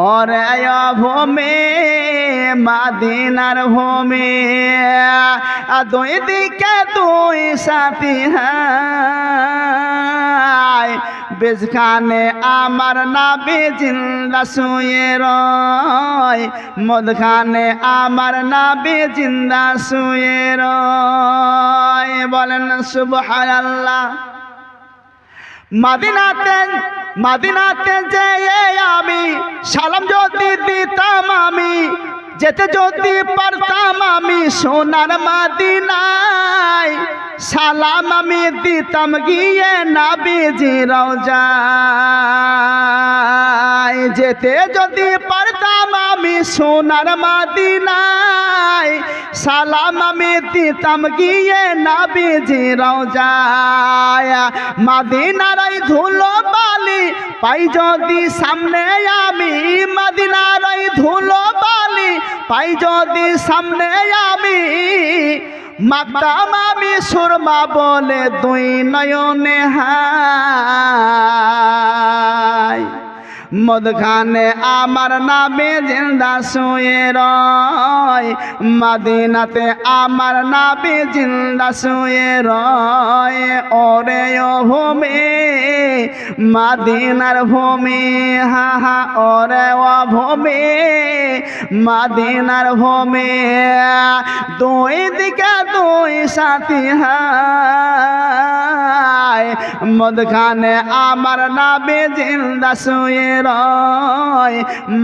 ওরে ও ভূমি মদিনার ভূমি দুই দিকে দুই সাথী হায় বেজখানে আমার নবী জিন্দা শুয়ে রয় মদখানে আমার নবী জিন্দা শুয়ে রয় বলেন সুবহানাল্লাহ। মদিনাতে যেয়ে আমি সালাম যদি দিতাম আমি যেতে যদি পারতাম আমি সোনার মদিনায় সালাম আমি দিতাম গিয়ে নবীজি রওজায় যেতে যদি পারতাম আমি সোনার মদিনায় সালাম আমি দিতাম গিয়ে নবীজি রওজায় মদিনার ওই ধুলো বালি পাই যদি সামনে আমি মদিনার ওই ধুলো বালি পাই যদি সামনে আমি মাগতাম আমি সুরমা বলে দুই নয়নে হায় মদখানে আমার নবী জিন্দা শুয়ে রয় মদিনাতে আমার নবী জিন্দা শুয়ে রয় ওরে ও ভূমি মদিনার ভূমি হা হা ওরে ও ভূমি মদিনার ভূমি দুই দিকে দুই সাথী হায় মদখানে আমার নবী জিন্দা শুয়ে রয়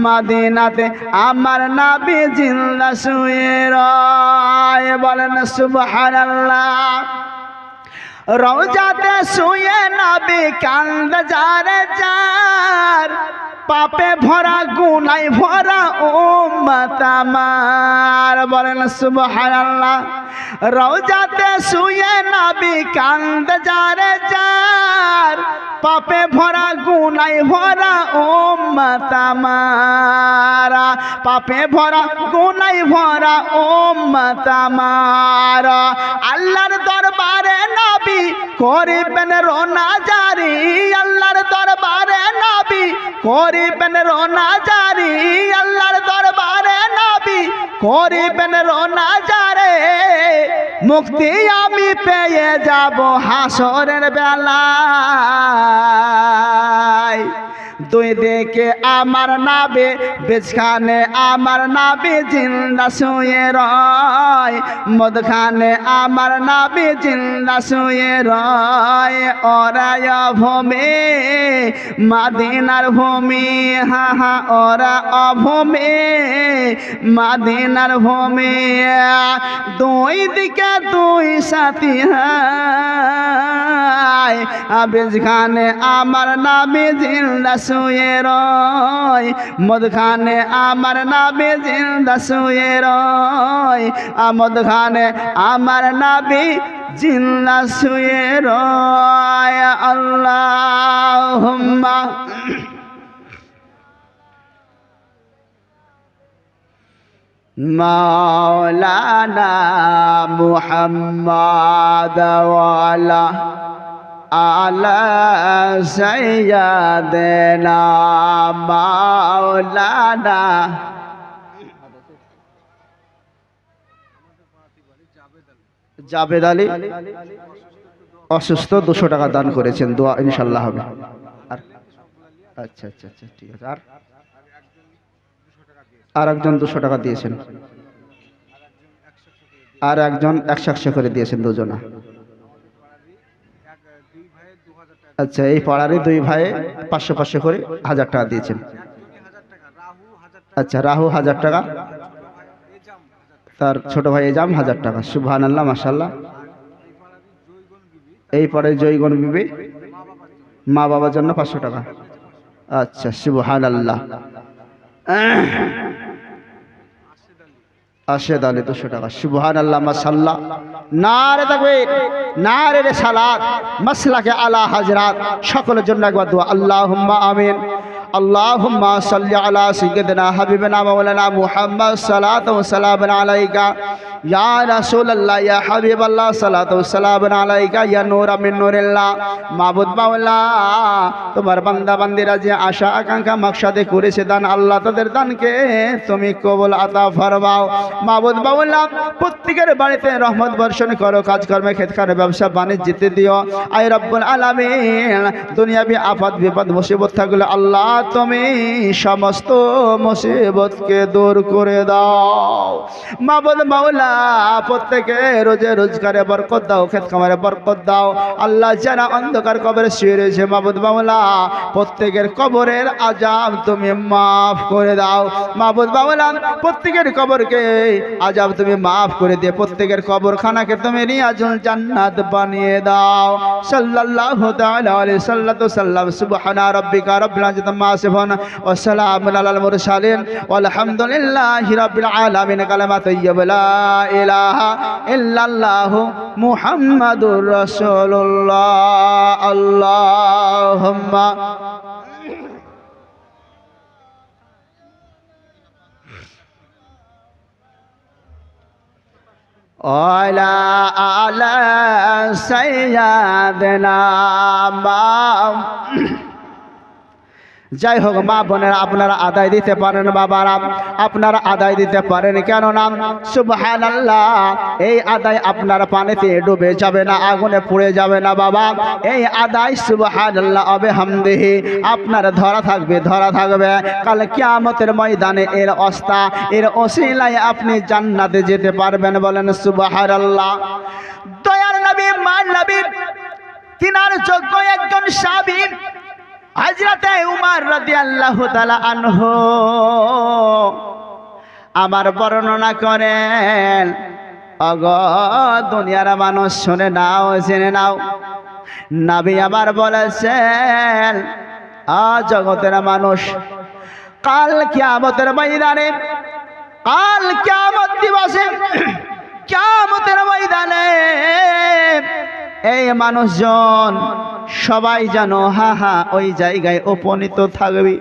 মদিনাতে আমার নবী জিন্দা শুয়ে রয় বলেন সুবহানাল্লাহ। রওজাতে শুয়ে নবী কান্দ যারে যার পাপে ভরা গুনাই ভরা উম্মত আমার বলেন সুবহানাল্লাহ। রওজাতে শুয়ে নবী কান্দ যারে যার পাপে ভরা গুনাই ভরা উম্মত আমার পাপে ভরা গুনাই ভরা উম্মত আমার আল্লাহর দরবারে নবী করিবেন রোনা জারি আল্লাহর দরবারে নবী করিবেন রোনা জারি আল্লাহর দরবারে নবী করিবেন রোনা জারে মুক্তি আমি পেয়ে যাব হাসরের বেলায় দুই দিকে আমার নবী বেজখানে আমার নবী জিন্দা শুয়ে রয় মদখানে আমার নবী জিন্দা শুয়ে রয় ওরা ভূমি মদিনার ভূমি হা হা ওরা অভূমি মদিনার ভূমি দুই দিকে দুই সাথী হায় বেজখানে আমার নবী জিন্দা শুয়ে রয় মদখানে আমার নবী জিন্দা শুয়ে রয় মদখানে আমার নবী জিন্দা শুয়ে রয় আল্লাহুম্মা মাওলানা মুহাম্মদ ওয়ালা আলা সাইয়্যিদিনা মাওলানা জাবেদ আলী অসুস্থ 200 টাকা দান করেছেন দোয়া ইনশাআল্লাহ হবে আর আচ্ছা আচ্ছা আচ্ছা ঠিক আছে আর একজন 200 টাকা দিয়েছেন আর একজন 100 করে দিয়েছেন দুজনা আচ্ছা এই পাড়ারই দুই ভাই 500 করে 1000 টাকা দিয়েছেন আচ্ছা রাহু 1000 টাকা তার ছোট ভাই এজাম 1000 টাকা সুবহানাল্লাহ মাশাআল্লাহ এই পরে জয়গণ বিবি মা বাবার জন্য 500 টাকা আচ্ছা সুবহানাল্লাহ আশে দালে 200 টাকা সুবহানাল্লাহ মাশাআল্লাহ নারে তাকবীর নারে রিসালাত মাসলাকে আলা হযরত সকলের জন্য একবার দোয়া আল্লাহুম্মা আমিন আল্লাহুম্মা সাল্লি আলা সাইয়্যিদিনা হাবিবিনা মাওলানা মুহাম্মদ সাল্লাল্লাহু আলাইহি ওয়াসাল্লাম আলাইকা ইয়া রাসূলুল্লাহ ইয়া হাবিবাল্লাহ সাল্লাল্লাহু আলাইহি ওয়াসাল্লাম আলাইকা ইয়া নূর মিন নূরিল্লাহ মাবুদ মাওলা তোমার বান্দা বান্দিরা যে আশা আকাঙ্ক্ষা মাকসাদে করেছে দান আল্লাহ তাদের দানকে তুমি কবুল আতা ফরমাও মাবুদ মাওলা প্রত্যেকের বাড়িতে রহমত বর্ষণ করো কাজকর্মে ক্ষেতখানে ব্যবসা বাণিজ্যতে দিও আয় রব্বুল আলামিন দুনিয়াবি আফাত বিপদ মুসিবত থাকলে আল্লাহ তুমি সমস্ত মুসিবতকে দূর করে দাও মাবুদ মাওলা প্রত্যেকে রোজে রোজগারে বরকত দাও ক্ষেত খামারে বরকত দাও আল্লাহ যারা অন্ধকার কবরে শুয়ে রয়েছে মাবুদ মাওলা প্রত্যেকের কবরের আযাব তুমি মাফ করে দাও মাবুদ মাওলা প্রত্যেকের কবরকে আযাব তুমি মাফ করে দিয়ে প্রত্যেকের কবরখানাকে তুমি রিয়াজুল জান্নাত বানিয়ে দাও সাল্লাল্লাহু তাআলা আলাইহি সাল্লাম সুবহানা রাব্বিকা রাব্বিল ইজ্জাতি আম্মা ইয়াসিফুন ওয়া সালামুন আলাল মুরসালিন ওয়ালহামদুলিল্লাহি রাব্বিল আলামিন কালিমা তাইয়্যিবা লা ইলাহা ইল্লাল্লাহু মুহাম্মাদুর রাসূলুল্লাহ আল্লাহুম্মা ওয়ালা আলা সাইয়্যিদিনা যাই হোক মা বোনেরা আপনারা আদায় দিতে পারেন বাবারা আপনারা আদায় দিতে পারেন কেননা সুবহানাল্লাহ এই আদায় আপনার পানিতে ডুবে যাবে না আগুনে পুড়ে যাবে না বাবা এই আদায় সুবহানাল্লাহ বিহামদিহি আপনার ধরা থাকবে কাল কিয়ামতের ময়দানে এর অস্তা এর ওসিলায় আপনি জান্নাতে যেতে পারবেন বলেন সুবহানাল্লাহ দয়ার নবী মান নবী তিনার যোগ্য একজন সাহাবী হযরতে উমর রাদিয়াল্লাহু তাআলা আনহু আমার বর্ণনা করেন ওগো দুনিয়ার মানুষ শুনে নাও জেনে নাও নবী আবার বলেছেন জগতের মানুষ কাল কিয়ামতের ময়দানে কাল কিয়ামত দিবসে কিয়ামতের ময়দানে এই মানুষজন সবাই জানো হা হা ওই জায়গায় উপনীত থাকবে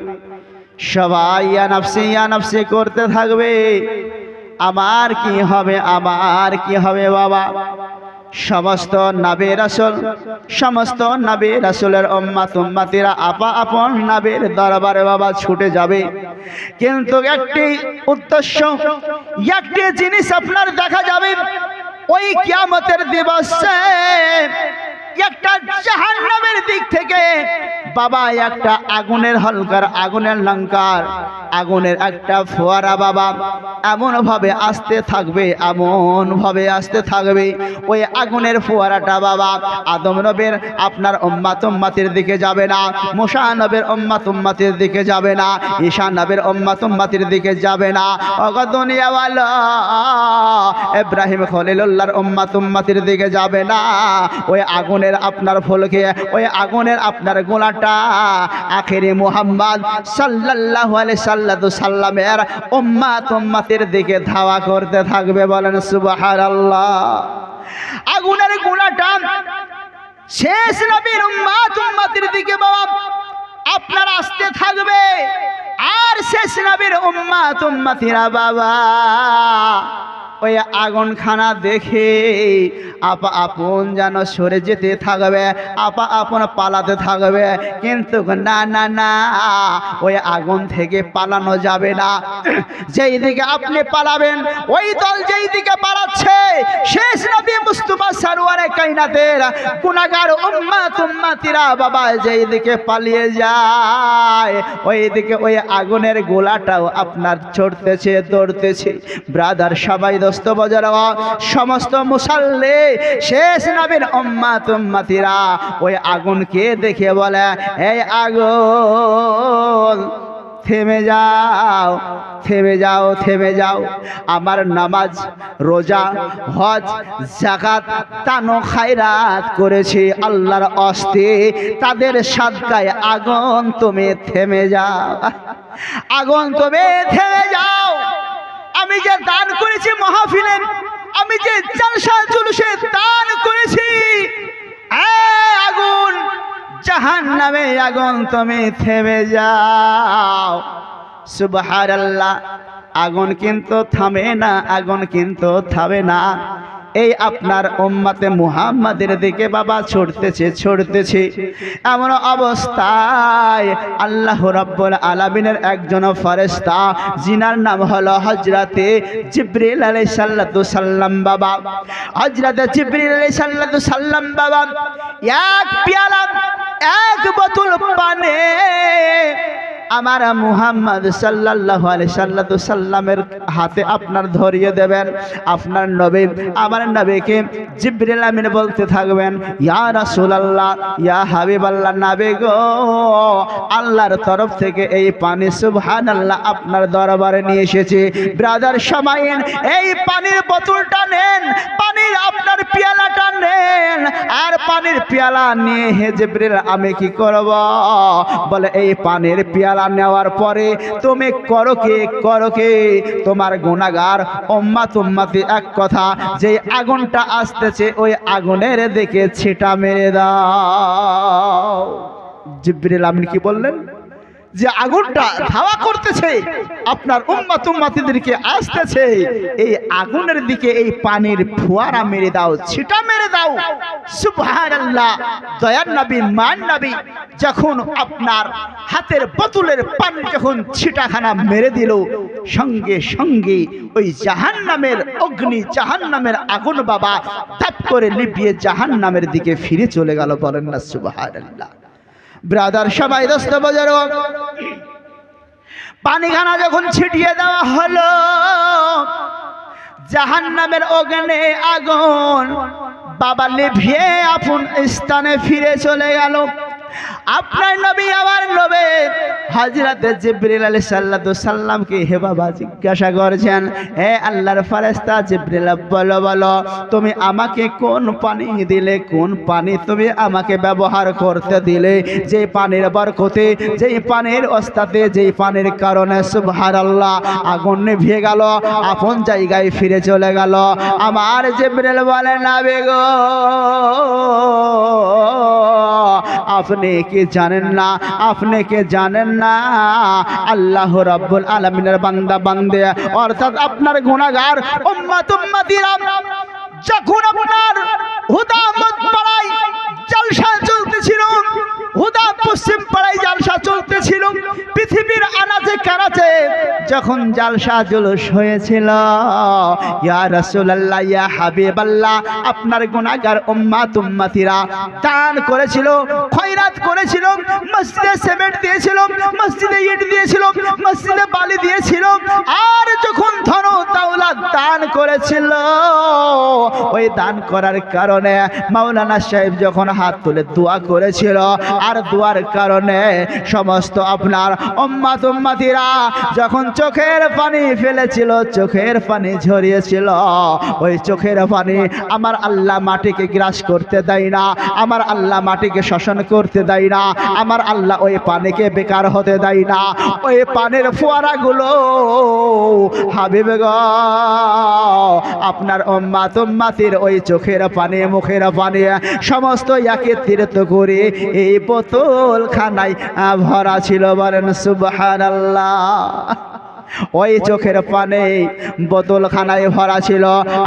সবাই ইয়া নাফসি করতে থাকবে আমার কি হবে বাবা সমস্ত নবী রাসূলের উম্মতিরা আপন নবীর দরবারে বাবা ছুটে যাবে কিন্তু একটি উদ্দেশ্য একটি জিনিস আপনার দেখা যাবে ওই কিয়ামতের দিবসে একটা জাহান্নামের দিক থেকে বাবা একটা আগুনের হলকার আগুনের লঙ্কার আগুনের একটা ফোয়ারা বাবা এমন ভাবে আসতে থাকবে ওই আগুনের ফোয়ারাটা বাবা আদম নবীর আপনার উম্মতের দিকে যাবে না মুসা নবীর উম্মতের দিকে যাবে না ঈসা নবীর উম্মতের দিকে যাবে না ওগো দুনিয়াওয়ালা ইব্রাহিম খলিলুল্লাহর উম্মতের দিকে যাবে না ওই আগুনের আপনার ফলকে ওই আগুনের আপনার গোলাটা আখেরি মুহাম্মদ সাল্লাল্লাহু আলাইহি সাল্লামের উম্মতের দিকে ধাওয়া করতে থাকবে বলেন সুবহানাল্লাহ আগুনের গোলাটা শেষ নবীর উম্মতের দিকে বাবা আপনার আসতে থাকবে আর শেষ নবীর উম্মতিরা বাবা ওই আগুনখানা দেখে আপন যেন সরে যেতে থাকবে আপন পালাতে থাকবে কিন্তু না ওই আগুন থেকে পালানো যাবে না যেই দিকে আপনি পালাবেন ওই দল যেই দিকে পালাচ্ছে শেষ নবী মুস্তাফা সরওয়ারে কায়নাতের গুনাহগার উম্মতিরা বাবা যেই দিকে পালিয়ে যায় ওই দিকে ওই আগুনের গোলাটাও আপনার ছড়তেছে দৌড়তেছে ব্রাদার সবাই দোস্ত বাজারা সমস্ত মুসাল্লি শেষ নবীর উম্মতিরা ওই আগুনকে দেখে বলে এই আগুন থেমে যাও আমার নামাজ রোজা হজ যাকাত দান খায়রাত করেছি আল্লাহর ওয়াস্তে তাদের সাদকায় আগুন তুমি থেমে যাও আমি যে দান করেছি মাহফিলের, আমি যে জলসা জুলুসে দান করেছি, আগুন জাহান্নামে আগুন তুমি থেমে যাও। সুবহানাল্লাহ। আগুন কিন্তু থামে না, আগুন কিন্তু থামে না। এই আপনার উম্মতে মুহাম্মাদের দিকে বাবা ছড়তেছে। এমন অবস্থায় আল্লাহ রাব্বুল আলামিনের একজন ফেরেশতা, যিনার নাম হলো হযরতে জিবরিল আলাইহিস সালাম বাবা, হযরতে জিবরিল আলাইহিস সালাম বাবা এক পেয়ালা, এক বোতল পানি আমার মুহাম্মদ সাল্লাল্লাহু আলাইহি সাল্লামের হাতে আপনার ধরিয়ে দেবেন। আপনার নবী, আমার নবীকে জিবরিল আমিন বলতে থাকবেন, ইয়া রাসূলুল্লাহ, ইয়া হাবিবাল্লাহ, নবী গো, আল্লাহর তরফ থেকে এই পানি সুবহানাল্লাহ আপনার দরবারে নিয়ে এসেছে। ব্রাদার শামাইন, এই পানির বোতলটা নেন, পানির আপনার পেয়ালাটা নেন। আর পানির পেয়ালা নিয়ে হে জিবরিল আমি কি করব? বলে এই পানির পেয়ালা নেওয়ার পরে তুমি করো কি? তোমার গুনাহগার উম্মতি এক কথা, যে আগুনটা আসতেছে ওই আগুনের দিকে ছিটা মেরে দাও। জিবরিল আমিন কি বললেন? যে আগুনটা ধাওয়া করতেছে আপনার উম্মতিদেরকে আসতেছে, এই আগুনের দিকে এই পানির ফোয়ারা মেরে দাও, ছিটা মেরে দাও। সুবহানাল্লাহ। দয়ার নবী, মান নবী যখন আপনার হাতের বোতলের পানি যখন ছিটাখানা মেরে দিল, সঙ্গে সঙ্গে ওই জাহান্নামের অগ্নি, জাহান্নামের আগুন বাবা তাপ করে নিভিয়ে জাহান্নামের দিকে ফিরে চলে গেল। বলেন না সুবহানাল্লাহ। ব্রাদার সবাই দোস্ত বাজার, পানিখানা যখন ছিটিয়ে দেওয়া হলো, জাহান্নামের অগ্নি আগুন বাবা নিভিয়ে আপন স্থানে ফিরে চলে গেল। আপনার নবী, আমার নবী হযরতে জিবরিল আলাইহিস সালামকে হে বাবা জিজ্ঞাসা করছেন, হে আল্লাহর ফেরেশতা জিবরিল, বলো তুমি আমাকে কোন পানি দিলে, কোন পানি তুমি আমাকে ব্যবহার করতে দিলে, যে পানির বরকতে, যেই পানির ওস্তাতে, যেই পানির কারণে সুবহানাল্লাহ আগুন নিভে গেল, আপন জায়গায় ফিরে চলে গেল। আমার জিবরিল বলে, নবী গো, আপনি কি জানেন না, আপনি কি জানেন না আল্লাহ রাব্বুল আলামিনের বান্দা বান্দে, অর্থাৎ আপনার গুনাহগার উম্মতিরা যখন আপনার হুদামত পাড়ায় জলসা চলতেছিল, হুদা পশ্চিম পাড়ায় জলসা চলতেছিল, পৃথিবীর আনাচে কানাচে যখন জলসা জুলুস হয়েছিল, ইয়া রাসূলুল্লাহ, ইয়া হাবিবাল্লাহ, আপনার গুনাহগার উম্মতিরা দান করেছিল, খয়রাত করেছিল, মসজিদে সিমেন্ট দিয়েছিল, মসজিদে ইট দিয়েছিল, মসজিদে বালি দিয়েছিল। আর যখন ধন দৌলত দান করেছিল, ওই দান করার কারণে মাওলানা সাহেব যখন হাত তুলে দোয়া করেছিল, আর দোয়ার কারণে সমস্ত আপনার উম্মতিরা যখন চোখের পানি ফেলেছিল, চোখের পানি ঝরিয়েছিল, ওই চোখের পানি আমার আল্লাহ মাটিকে গ্রাস করতে দেয় না, আমার আল্লাহ মাটিকে শোষণ করতে দেয় না, আমার আল্লাহ ওই পানিকে বেকার হতে দেয় না। ওই পানির ফোয়ারাগুলো হাবিব গো, আপনার উম্মতির ওই চোখের পানি, মুখের পানি সমস্ত একত্রিত করে এই বোতল খানায় ভরা ছিল। বলেন সুবহানাল্লাহ। ওই চোখের পানি বোতলখানায় ভরা ছিল।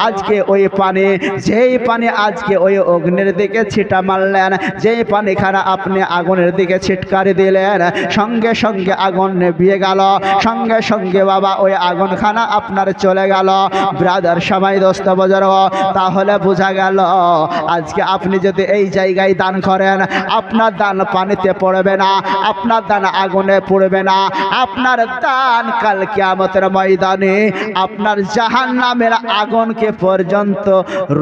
আজকে ওই পানি, যেই পানি আজকে ওই অগ্নির দিকে ছিটা মারলেন, যেই পানিখানা আপনি আগুনের দিকে ছিটকারি দিলেন, সঙ্গে সঙ্গে আগুন নিভিয়ে গেল, সঙ্গে সঙ্গে বাবা ওই আগুনখানা আপনার চলে গেল। ব্রাদার সবাই দোস্ত বাজার, তাহলে বোঝা গেল আজকে আপনি যদি এই জায়গায় দান করেন, আপনার দান পানিতে পড়বে না, আপনার দান আগুনে পড়বে না, আপনার দান কাল কিয়ামতের ময়দানে আপনার জাহান্নামের আগুনকে পর্যন্ত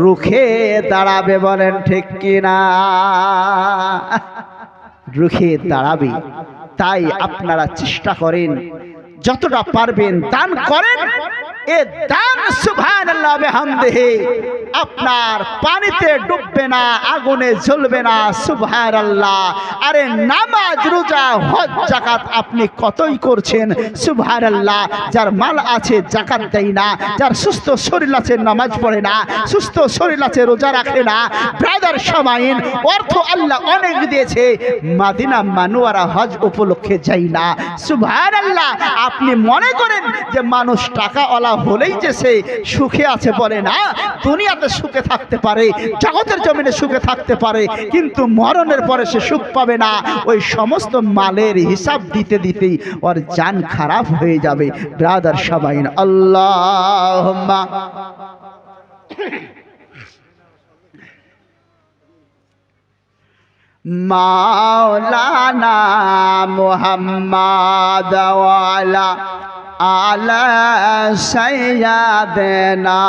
রুখে দাঁড়াবে। বলেন ঠিক কিনা? রুখে দাঁড়াবে। তাই আপনারা চেষ্টা করেন, যতটা পারবেন দান করেন। এ দান সুবহানাল্লাহ বিহামদিহি আপনার পানিতে ডুববে না, আগুনে জ্বলবে না। সুবহানাল্লাহ। আরে নামাজ রোজা হজ যাকাত আপনি কতই করছেন, সুবহানাল্লাহ। যার মাল আছে যাকাত দেয় না, যার সুস্থ শরীর আছে নামাজ পড়ে না, সুস্থ শরীর আছে রোজা রাখে না। ব্রাদার সামাইন, অর্থ আল্লাহ অনেক দিয়েছে, মাদিনা মানুয়ারা হজ উপলক্ষে যাই না। সুবহানাল্লাহ। আপনি মনে করেন যে মানুষ টাকাওয়ালা হলেই যে সে সুখে আছে, বলে না। দুনিয়াতে সুখে থাকতে পারে, জগতের জমিনে সুখে থাকতে পারে, কিন্তু মরণের পরে সে সুখ পাবে না। ওই সমস্ত মালের হিসাব দিতে দিতেই ওর জান খারাপ হয়ে যাবে। ব্রাদার সামাইন, আল্লাহুম্মা মাওলানা মুহাম্মদ ওয়ালা আলা সাইয়্যিদিনা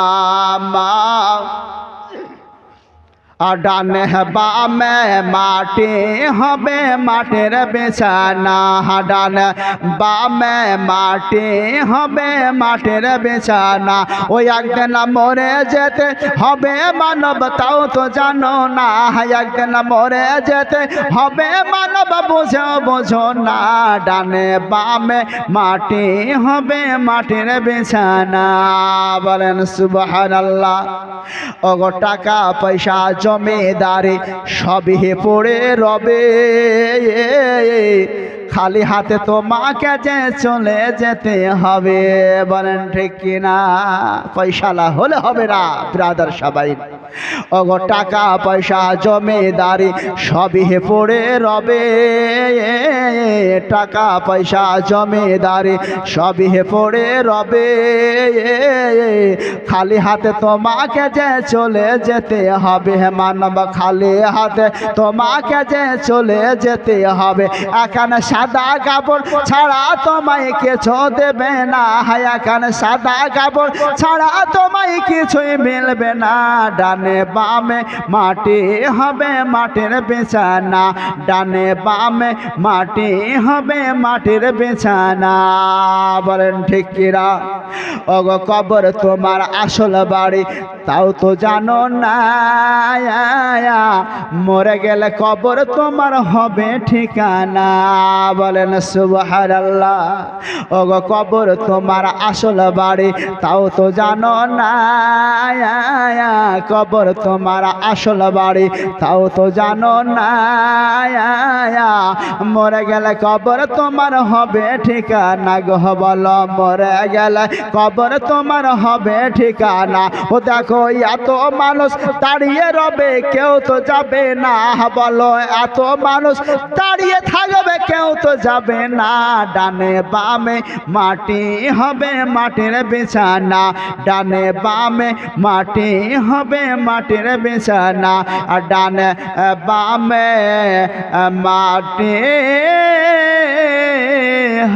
ডানে বামে মাটি হবে মাটির বিছানা, ডানে বামে মাটি হবে মাটির বিছানা। ওই একদিন মরে যেতে হবে মানব, তাও তো জানো না। একদিন মরে যেতে হবে মানব, বুঝো বুঝো না। ডানে বামে মাটি হবে মাটির বিছানা। বলেন সুবহানাল্লাহ। ওগো টাকা পয়সা জমিদারি সবই পড়ে রবে, খালি হাতে তোমাকে যে চলে যেতে হবে। বলেন ঠিক কিনা? পয়সালা হলে হবে না ব্রাদার সবাই। ওগো টাকা পয়সা জমিদারি সবই পড়ে রবে, টাকা পয়সা জমিদারি সবই পড়ে রবে, খালি হাতে তোমাকে যে চলে যেতে হবে। মানব খালি হাতে তোমাকে যে চলে যেতে হবে। এখানে সাদা কাপড় ছাড়া তোমায় কিছু দেবে না, এখানে সাদা কাপড় ছাড়া তোমায় কিছুই মিলবে না। ডানে বামে মাটি হবে মাটির বিছানা, ডানে বামে মাটি হবে মাটির বিছানা। বলেন ঠিক কিনা? ওগো কবর তোমার আসল বাড়ি, তাও তো জানো না। মরে গেলে কবর তোমার হবে ঠিকানা। বলেন সুবহানাল্লাহ। ওগো কবর তোমার আসল বাড়ি, তাও তো জানো না। কবর তোমার আসল বাড়ি, তাও তো জানো না। মরে গেলে কবর তোমার হবে ঠিকানা গো। বলো মরে গেলে কবর তোমার হবে ঠিকানা। ও দেখো এত মানুষ দাঁড়িয়ে রবে, কেউ তো যাবে না। বলো এত মানুষ দাঁড়িয়ে থাকবে, কেউ তো যাবে না। ডানে বামে মাটি হবে মাটির বিছানা, ডানে বামে মাটি হবে মাটির বিছানা। আর ডানে বামে মাটি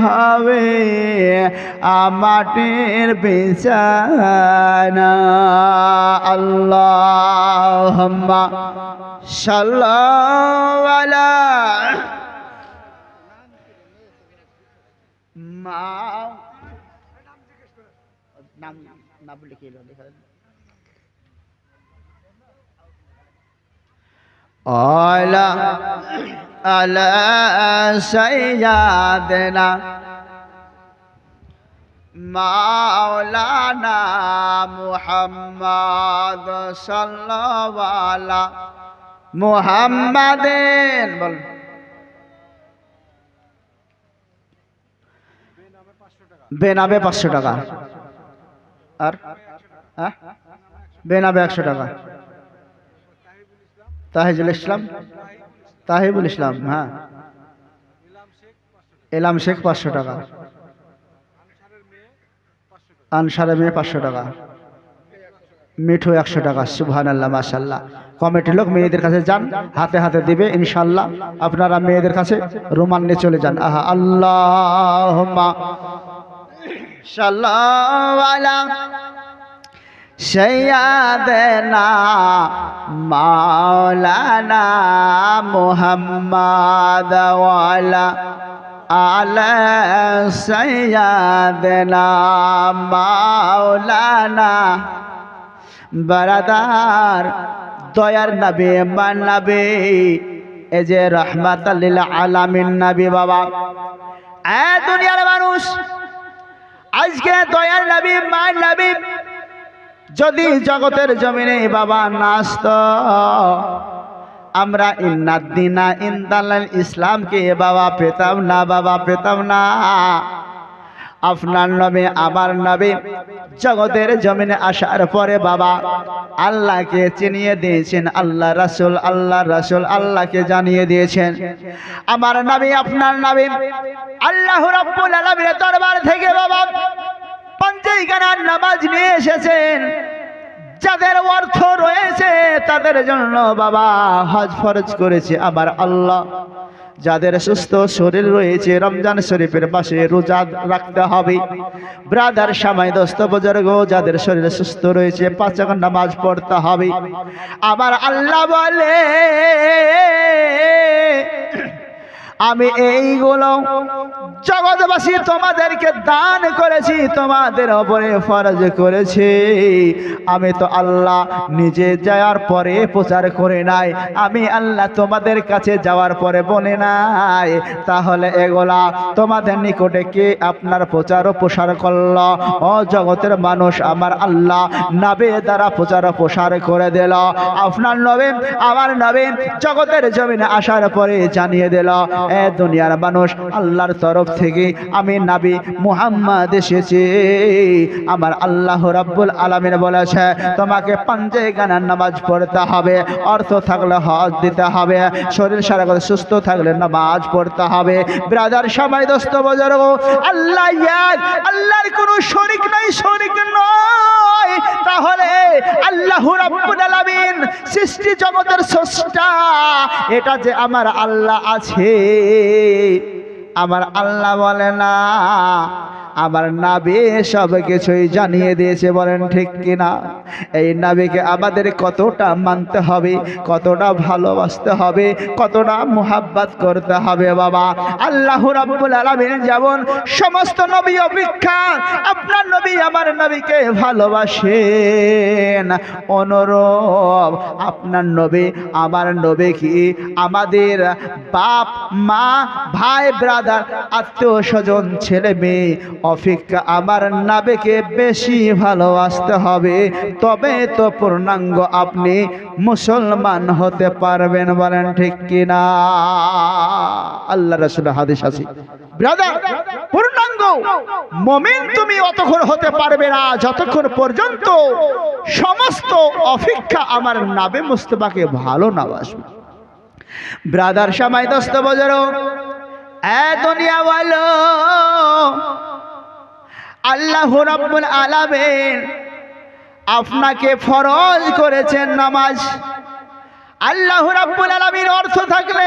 হবে মাটির বিছানা। আল্লাহুম্মা সাল্লি আলা নাম লিখে আলা আলা সাইয়্যিদিনা মাওলানা মুহাম্মদ সাল্লাল্লাহু আলা মুহাম্মাদিন। বল বেনামে 500 টাকা, আর বেনামে 100 টাকা। তাহিজুল ইসলাম, তাহিবুল ইসলাম, হ্যাঁ। এলাম শেখ 500 টাকা, আনসারের মেয়ে 500 টাকা, মিঠু 100 টাকা। সুবহানাল্লাহ, মাশাআল্লাহ। কমিটির লোক মেয়েদের কাছে যান, হাতে হাতে দিবে ইনশাআল্লাহ। আপনারা মেয়েদের কাছে রুমাল নিয়ে চলে যান। আহা আল্লাহুম্মা সাল্লাল্লাহু আলা সাইয়্যিদিনা মাওলানা মুহাম্মদ ওয়া আলা আলা সাইয়্যিদিনা মাওলানা বারাদার দয়ার নবী মান নবী এই যে রাহমাতাল লিল আলামিন নবী বাবা এ দুনিয়ার মানুষ আজকে দয়ার নবী মান নবী যদি জগতের জমিনে বাবা নাস্ত আমরা ইন্নাদ্দিনা ইনদালাল ইসলামকে বাবা পেতাম না বাবা পেতাম না আপনার নবী আমার নবী জগতের জমিনে আসার পরে বাবা আল্লাহকে চিনিয়ে দিয়েছেন আল্লাহ রাসূল আল্লাহকে জানিয়ে দিয়েছেন আমার নবী আপনার নবী আল্লাহ রাব্বুল আলামিনের দরবার থেকে বাবা পাঁচেয়গানার নামাজ নিয়ে এসেছেন যাদের অর্থ রয়েছে তাদের জন্য বাবা হজ ফরজ করেছে আমার আল্লাহ যাদের সুস্থ শরীর রয়েছে রমজান শরীফের পাশে রোজা রাখতে হবে ব্রাদার সময় দোস্ত বুজুর্গ যাদের শরীর সুস্থ রয়েছে 5 ওয়াক্ত নামাজ পড়তে হবে আমার আল্লাহ বলে আমি এইগুলো জগৎবাসী তোমাদেরকে দান করেছি তোমাদের উপরে ফরজ করেছি আমি তো আল্লাহ নিজে যাওয়ার পরে প্রচার করে নাই আমি আল্লাহ তোমাদের কাছে যাওয়ার পরে বলে নাই তাহলে এগুলা তোমাদের নিকটে কে আপনার প্রচার ও প্রসার করল ও জগতের মানুষ আমার আল্লাহ নবী দ্বারা প্রচার ও প্রসার করে দিল আপনার নবী আমার নবী জগতের জমিনে আসার পরে জানিয়ে দিল এ দুনিয়ার মানুষ আল্লাহর তরফ থেকে আমি নবী মুহাম্মদ এসেছি আমার আল্লাহ রাব্বুল আলামিন বলেছে তোমাকে পাঁচেয়গানার নামাজ পড়তে হবে অর্থ থাকলে হজ দিতে হবে শরীর সারা সুস্থ থাকলে নামাজ পড়তে হবে ব্রাদার সবাই দোস্ত বুজুর্গ আল্লাহ এক আল্লাহর কোনো শরীক নাই শরীক নয় তাহলে আল্লাহ রাব্বুল আলামিন সৃষ্টি জগতের স্রষ্টা এটা যে আমার আল্লাহ আছে আমার আল্লাহ বলে না আমার নবী সব কিছুই জানিয়ে দিয়েছে বলেন ঠিক কিনা এই নবীকে আমাদের কতটা মানতে হবে কতটা ভালোবাসতে হবে কতটা মুহাব্বত করতে হবে বাবা আল্লাহ রাব্বুল আলামিন যেমন সমস্ত নবী অপেক্ষা আপনার নবী আমার নবীকে ভালোবাসেন অনুরূপ আপনার নবী আমার নবী কি আমাদের বাপ মা ভাই ব্রাদার আত্মীয় স্বজন ছেলে মেয়ে অপেক্ষা আমার নবীকে বেশি ভালোবাসতে হবে তবে তো পূর্ণাঙ্গ আপনি মুসলমান হতে পারবেন বলেন ঠিক কিনা আল্লাহ রাসূলের হাদিস আছে ব্রাদার পূর্ণাঙ্গ মুমিন তুমি অতক্ষণ হতে পারবে না যতক্ষণ পর্যন্ত সমস্ত অপেক্ষা আমার নবী মুস্তাফাকে ভালো না বাসবে ব্রাদার সময় দোস্ত বুজুর্গ এ দুনিয়া ওয়ালো আল্লাহ রাব্বুল আলামিন আপনাকে ফরজ করেছেন নামাজ আল্লাহ রাব্বুল আলামিন অর্থ থাকলে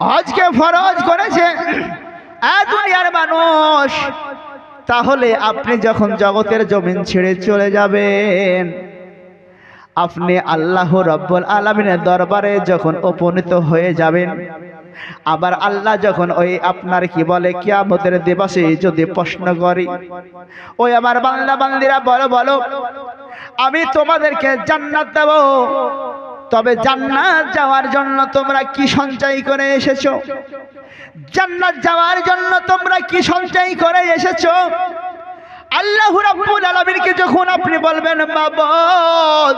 হজকে ফরজ করেছেন এ দুনিয়ার মানুষ তাহলে আপনি যখন জগতের জমিন ছেড়ে চলে যাবেন আপনি আল্লাহ রাব্বুল আলামিনের দরবারে যখন উপনীত হয়ে যাবেন আবার আল্লাহ যখন ওই আপনার কি বলে কিয়ামতের দিবসে যদি প্রশ্ন করি ওই আমার বান্দা বান্দিরা বলো আমি তোমাদেরকে জান্নাত দেব তবে জান্নাত যাওয়ার জন্য তোমরা কি সঞ্চয় করে এসেছো জান্নাত যাওয়ার জন্য তোমরা কি সঞ্চয় করে এসেছো আল্লাহ রাব্বুল আলামিনকে যখন আপনি বলবেন মাবুদ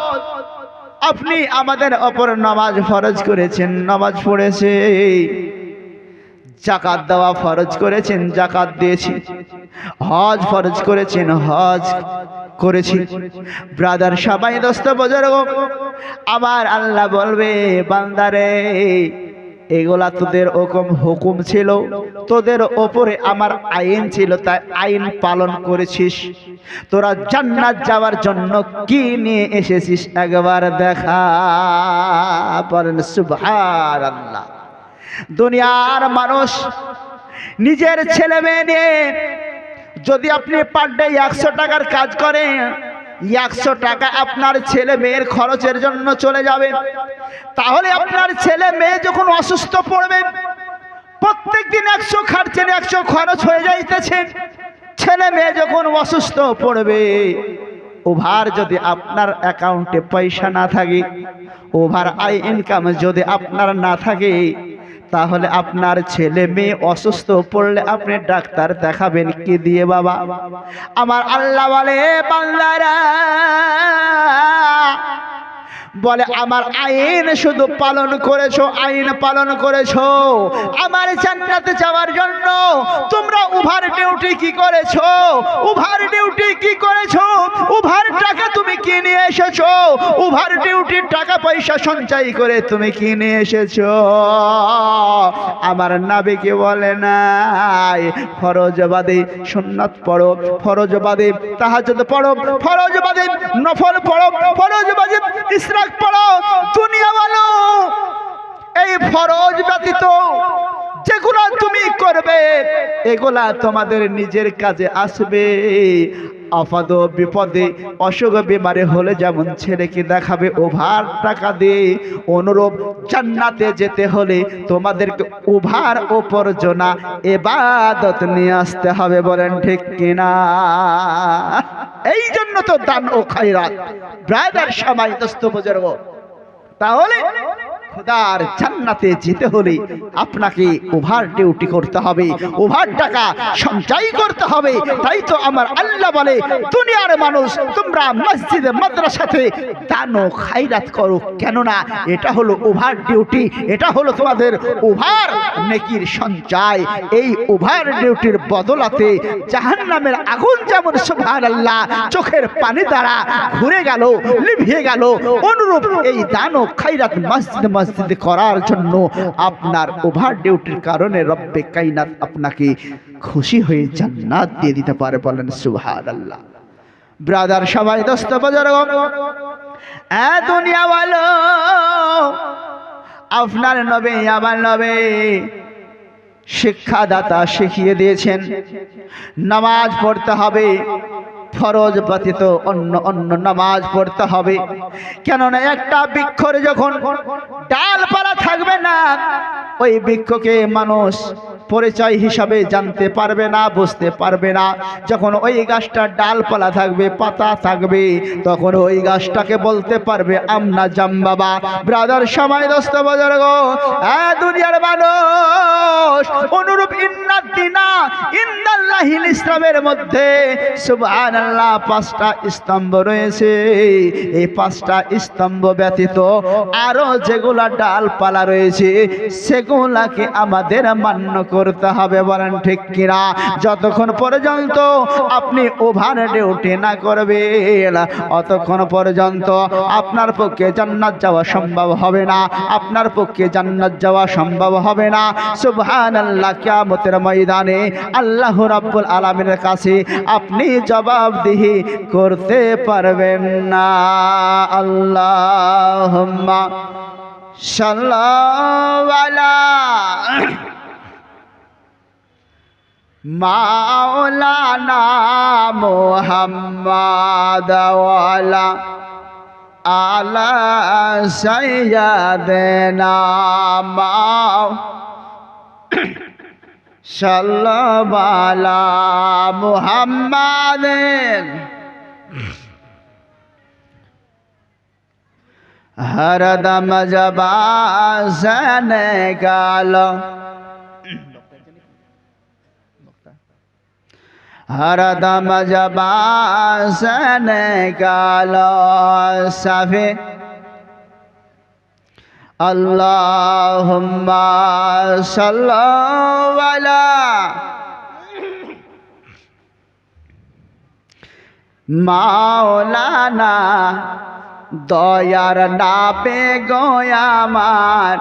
আপনি আমাদের উপর নামাজ ফরজ করেছেন নামাজ পড়েছে যাকাত দেওয়া ফরজ করেছেন যাকাত দিয়েছি হজ ফরজ করেছেন হজ করেছি ব্রাদার সবাই দোস্ত বুজুর্গ আবার আল্লাহ বলবে বান্দারে এগুলা তোদের হুকুম ছিল তোদের ওপরে আমার আইন ছিল তাই আইন পালন করেছিস তোরা জান্নাত যাওয়ার জন্য কি নিয়ে এসেছিস একবার দেখা বলেন সুবহানাল্লাহ দুনিয়ার মানুষ নিজের ছেলে মেয়ে নিয়ে যদি আপনি পার ডে 100 টাকার কাজ করেন 100 টাকা আপনার ছেলে মেয়ের খরচের জন্য চলে যাবে তাহলে আপনার ছেলে মেয়ে যখন অসুস্থ পড়বে প্রত্যেক দিন 100 খাচ্ছেন, 100 খরচ হয়ে যাইতেছে। ছেলে মেয়ে যখন অসুস্থ পড়বে, ওভার যদি আপনার অ্যাকাউন্টে পয়সা না থাকে, ওভার আই ইনকাম যদি আপনার না থাকে, তাহলে আপনার ছেলে মেয়ে অসুস্থ পড়লে আপনি ডাক্তার দেখাবেন কি দিয়ে বাবা? আমার আল্লাহ বলে, বান্দারা বলে আমার আইন শুধু পালন করেছো, আইন পালন করেছো আমার জান্নাতে যাওয়ার জন্য। তোমরা ওভার ডিউটি কি করেছো? ওভার ডিউটি কি করেছো? ওভার টাকা তুমি কি নিয়ে এসেছো? ওভার ডিউটির টাকা পয়সা সঞ্চয় করে তুমি কি নিয়ে এসেছো? আমার নবী কি বলে নাই, ফরজ বাদে সুন্নাত পড়ো, ফরজ বাদে তাহাজ্জুদ পড়ো, ফরজ বাদে নফল পড়ো, ফরজ বাদে ইসরাক পড়ো। দুনিয়া বলো এই ফরজ ব্যতীত যেগুলো তুমি করবে এগুলা তোমাদের নিজের কাজে আসবে। আপাদ বিপদে অসুখ বিমারে হলে যেমন ছেলেকে দেখাবে ওভার টাকা দিয়ে, অনুরূপ জান্নাতে যেতে হলে তোমাদেরকে ওভার উপার্জনা ইবাদত নিয়ে আসতে হবে। বলেন ঠিক কিনা? এই জন্য তো দান ও খায়রাত। ব্রাদার সবাই দোস্ত বুজুর্গ, তাহলে খোদার জান্নাতে যেতে হলে আপনাকে ওভার ডিউটি করতে হবে, ওভার টাকা সঞ্চয় করতে হবে। তাই তো আমার আল্লাহ বলে, দুনিয়ার মানুষ তোমরা মসজিদে মাদ্রাসাতে দান ও খায়রাত করো, কেননা এটা হলো ওভার ডিউটি, এটা হলো তোমাদের ওভার নেকির সঞ্চয়। এই ওভার ডিউটির বদলাতে জাহান্নামের আগুন যেমন সুবহানাল্লাহ চোখের পানি দ্বারা ঘুরে গেল, লিভিয়ে গেল, অনুরূপ এই দান ও খায়রাত মসজিদে করার জন্য আপনার ওভার ডিউটির কারণে রব্বে কায়নাত আপনাকে খুশি হয়ে জান্নাত দিয়ে দিতে পারে। বলেন সুবহানাল্লাহ। ব্রাদার সবাই দোস্ত বুজুর্গ, দুনিয়া বলো আপনার নবী আমার নবী শিক্ষাদাতা শিখিয়ে দিয়েছেন নামাজ পড়তে হবে, ফরজ ব্যতীত অন্য অন্য নামাজ পড়তে হবে। কেননা একটা বৃক্ষর যখন ডালপালা থাকবে না, ওই বৃক্ষকে মানুষ পরিচয় হিসাবে জানতে পারবে না, বুঝতে পারবে না। যখন ওই গাছটার ডালপালা থাকবে, পাতা থাকবে, তখন ওই গাছটাকে বলতে পারবে আমনা জাম্বাবা। ব্রাদার সময় দোস্ত বুজুর্গ, দুনিয়ার মানুষ অনুরূপ ইন্নাদ্দিনা ইন্দাল্লাহিল ইসলামের মধ্যে সুবহানাল্লাহ 5টা স্তম্ভ রয়েছে। এই 5টা স্তম্ভ ব্যতীত আরো যেগুলা ডালপালা রয়েছে সেগুলাকে আমাদের মান্য করতে হবে। বলেন ঠিক কিনা? যতক্ষণ পর্যন্ত আপনি ওভার ডিউটি না করবেন অতক্ষণ পর্যন্ত আপনার পক্ষে জান্নাত যাওয়া সম্ভব হবে না, আপনার পক্ষে জান্নাত যাওয়া সম্ভব হবে না। সুবহানাল্লাহ, কিয়ামতের ময়দানে আল্লাহ রাব্বুল আলামিনের কাছে আপনি জবাবদিহি করতে পারবেন না। আল্লাহুম্মা সাল্লাল্লাহু আলা মাওলানা মুহাম্মাদ ওয়ালা আলা সাইয়্যিদিনা সাল্লাল্লাহু আলা মুহাম্মাদিন হরদম জবানে গালো হরদম জবানে গালো সাফে আল্লাহুম্মা সাল্লাল্লাহু আলা মাওলানা দয়ার নাবে গোয়ামার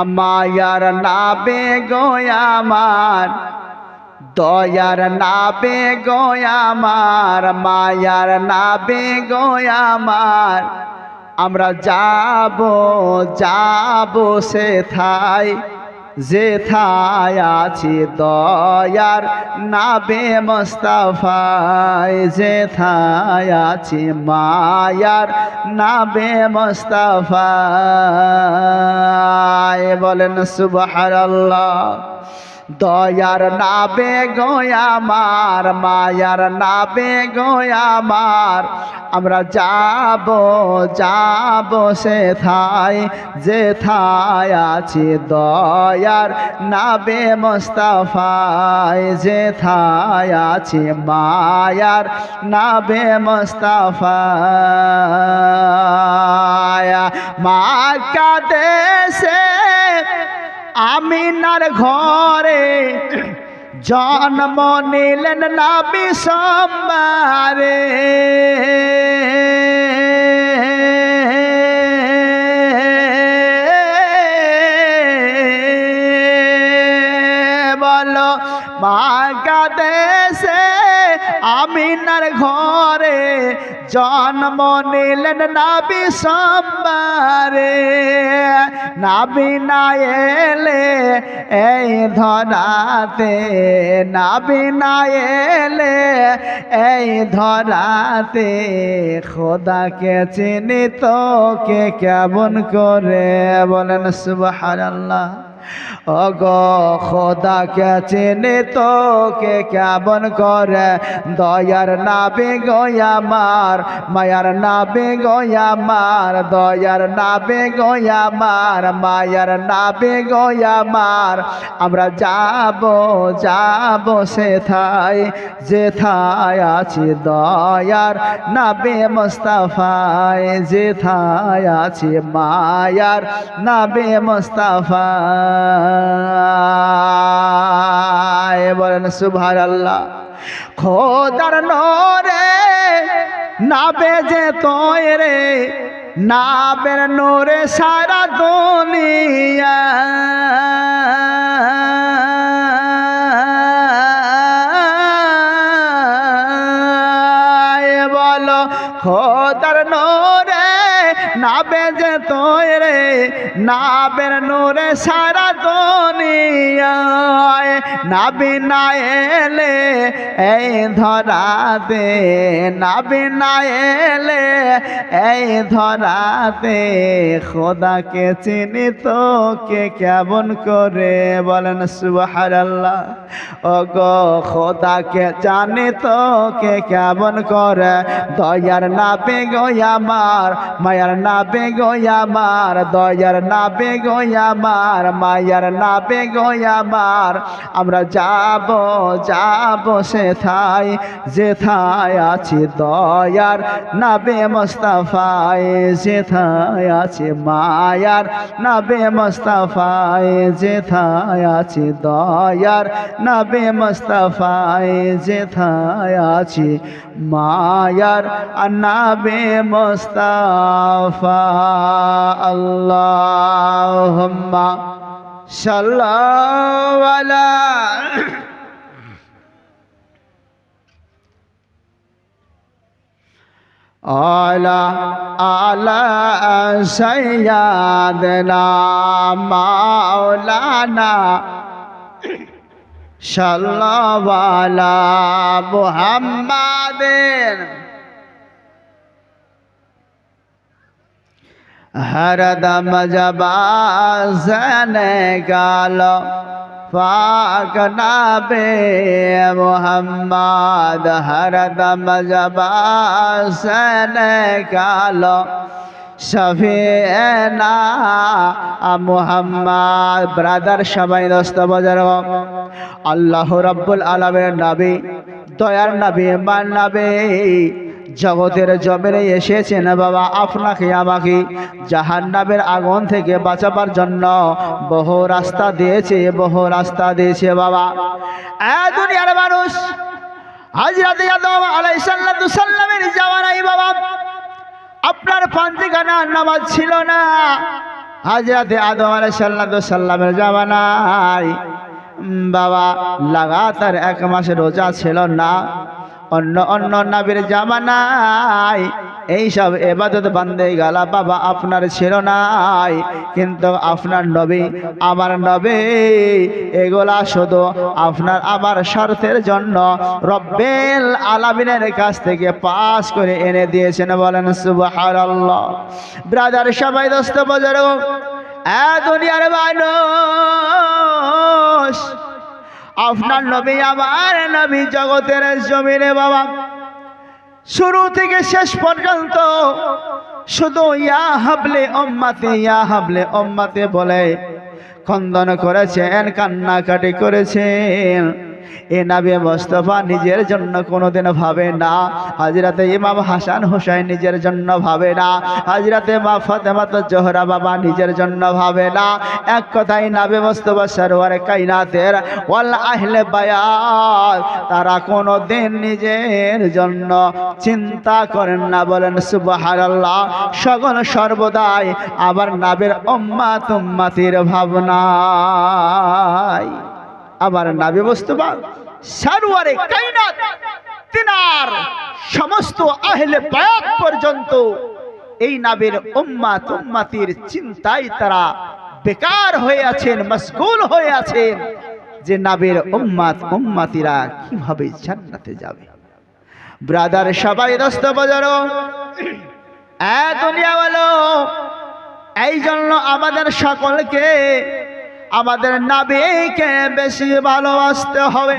আমায়ার নাবে গোয়ামার দয়ার নাবে গোয়ামার মায়ার নাবে গোয়ামার আমরা যাব যাব সে থাই যেথায় আছি দয়ার নাবে মুস্তাফায়, যেথায় আছি মায়ার নাবে মুস্তাফায়। বলেন সুবহানাল্লাহ। দয়ার নাবে গোয়ামার, মায়ার নাবে গোয়ামার, আমরা যাব যাব সেথায়, যেথায় আছি দয়ার নাবে মুস্তাফায়, যেথায় আছি মায়ার নাবে মুস্তাফায়। মক্কা দেশে আমিনার ঘরে জন্ম নিলেন নবী সোমবারে, বলো মক্কা দেশে আমিনার ঘরে জন্ম নিলেন নবী সোমবারে। নবী না এলে এই ধরাতে, নবী না এলে এই ধরাতে, খোদাকে চিনিত কে কেমন করে। বলেন সুবহানাল্লাহ। ওগো খোদাকে চিনিত কে কেমন করে, দয়ার নাবি গোয়ামার, মায়ার নাবি গোয়ামার, দয়ার নাবি গোয়ামার, মায়ার নাবি গোয়ামার, আমরা যাব যাব সেথায়, যেথায় আছি দয়ার নাবি মুস্তাফায়, যেথায় আছি মায়ার নাবি মুস্তাফায়। বলেন সুবহানাল্লাহ। খোদার নূরে নাবে যে তৈরে, নাবের নূরে সারা দুনিয়া, বলো খোদার নূরে নাবে যে তৈরে, নাবের নূরে সারা দুনিয়ায়, নাবি না এলে এই ধরাতে, নাবি না এলে এই ধরাতে, খোদাকে চিনিত কে কেমন করে। বলেন সুবহানাল্লাহ। ওগো খোদাকে জানিত কে কেমন করে, দয়ার নাবে গোয়ামার, মায়ার নাবে গোয়ামার, দয়ার নাবে গোয়ামার, মায়ার নাবে গোয়ামার, আমরা যাব যাব সেথায়, যেথায় আছি দয়ার নাবে মুস্তাফায়, যেথায় আছি মায়ার নাবে মুস্তাফায়, যেথায় আছি দয়ার নাবে মুস্তাফায়, যেথায় আছি মায়ার নাবে মুস্তাফা। আল্লাহুম্মা সাল্লি আলা আলা আলা সাইয়্যিদিনা মাওলানা সাল্লাল্লাহু আলা মুহাম্মাদিন। হরদম জবানে গালো পাক নাবে মুহাম্মদ, হরদম জবানে গালো শফিনা মুহাম্মদ। ব্রাদার সবাই দোস্ত বাজার, আল্লাহ রাব্বুল আলামিনের নবী, দয়ার নবী, মান নবী জগতের জমিনে এসেছেন বাবা আপনাকে আমাকে জাহান্নামের আগুন থেকে বাঁচাবার জন্য বহু রাস্তা দিয়েছে, বহু রাস্তা দিয়েছে বাবা। দুনিয়ার মানুষ হযরত আদম আলাইহিস সালামের জামানায় বাবা আপনার পাঁচখানা নামাজ ছিল না। হযরত আদম আলাইহিস সালামের জামানায় বাবা লাগাতার 1 মাস রোজা ছিল না। অন্য অন্য নবীর জামানায় এইসব ইবাদত বান্দেগালা বাবা আপনার ছিল নাই, কিন্তু আপনার নবী আমার নবী এগুলা শুধু আপনার আমার স্বার্থের জন্য রব্বুল আলামিনের কাছ থেকে পাস করে এনে দিয়েছেন। বলেন সুবহানাল্লাহ। ব্রাদার সবাই দোস্ত বুজুর্গ, দুনিয়ার মানুষ, আপনার নবী আমার নবী জগতের জমিনে বাবা শুরু থেকে শেষ পর্যন্ত শুধু ইয়া হাবলে উম্মতি ইয়া হাবলে উম্মতি বলে খন্দন করেছেন, কান্নাকাটি করেছেন। এ নবী মুস্তাফা নিজের জন্য কোনোদিন ভাবে না, হযরতে ইমাম হাসান হুসাইন নিজের জন্য ভাবে না, হযরতে মা ফাতেমা জোহরা বাবা নিজের জন্য ভাবে না। এক কথাই নবী মুস্তাফা সরওয়ার কায়নাতের ওয়াল আহলে বায়াত তারা কোনোদিন নিজের জন্য চিন্তা করেন না। বলেন সুবহানাল্লাহ। সকল সর্বদাই আবার নবীর উম্মত উম্মতির ভাবনায় আমার নবী মুস্তাফা সরওয়ারে কায়নাত তিনার সমস্ত আহলে বায়াত পর্যন্ত এই নবীর উম্মত উম্মতির চিন্তায় তারা বেকার হয়ে আছেন, মশগুল হয়ে আছেন যে নবীর উম্মত উম্মতিরা কিভাবে জান্নাতে যাবে। ব্রাদার সবাই দোস্ত বুজুর্গ, দুনিয়া বলো, এই জন্য আমাদের সকলকে আমাদের নবীকে বেশি ভালোবাসতে হবে।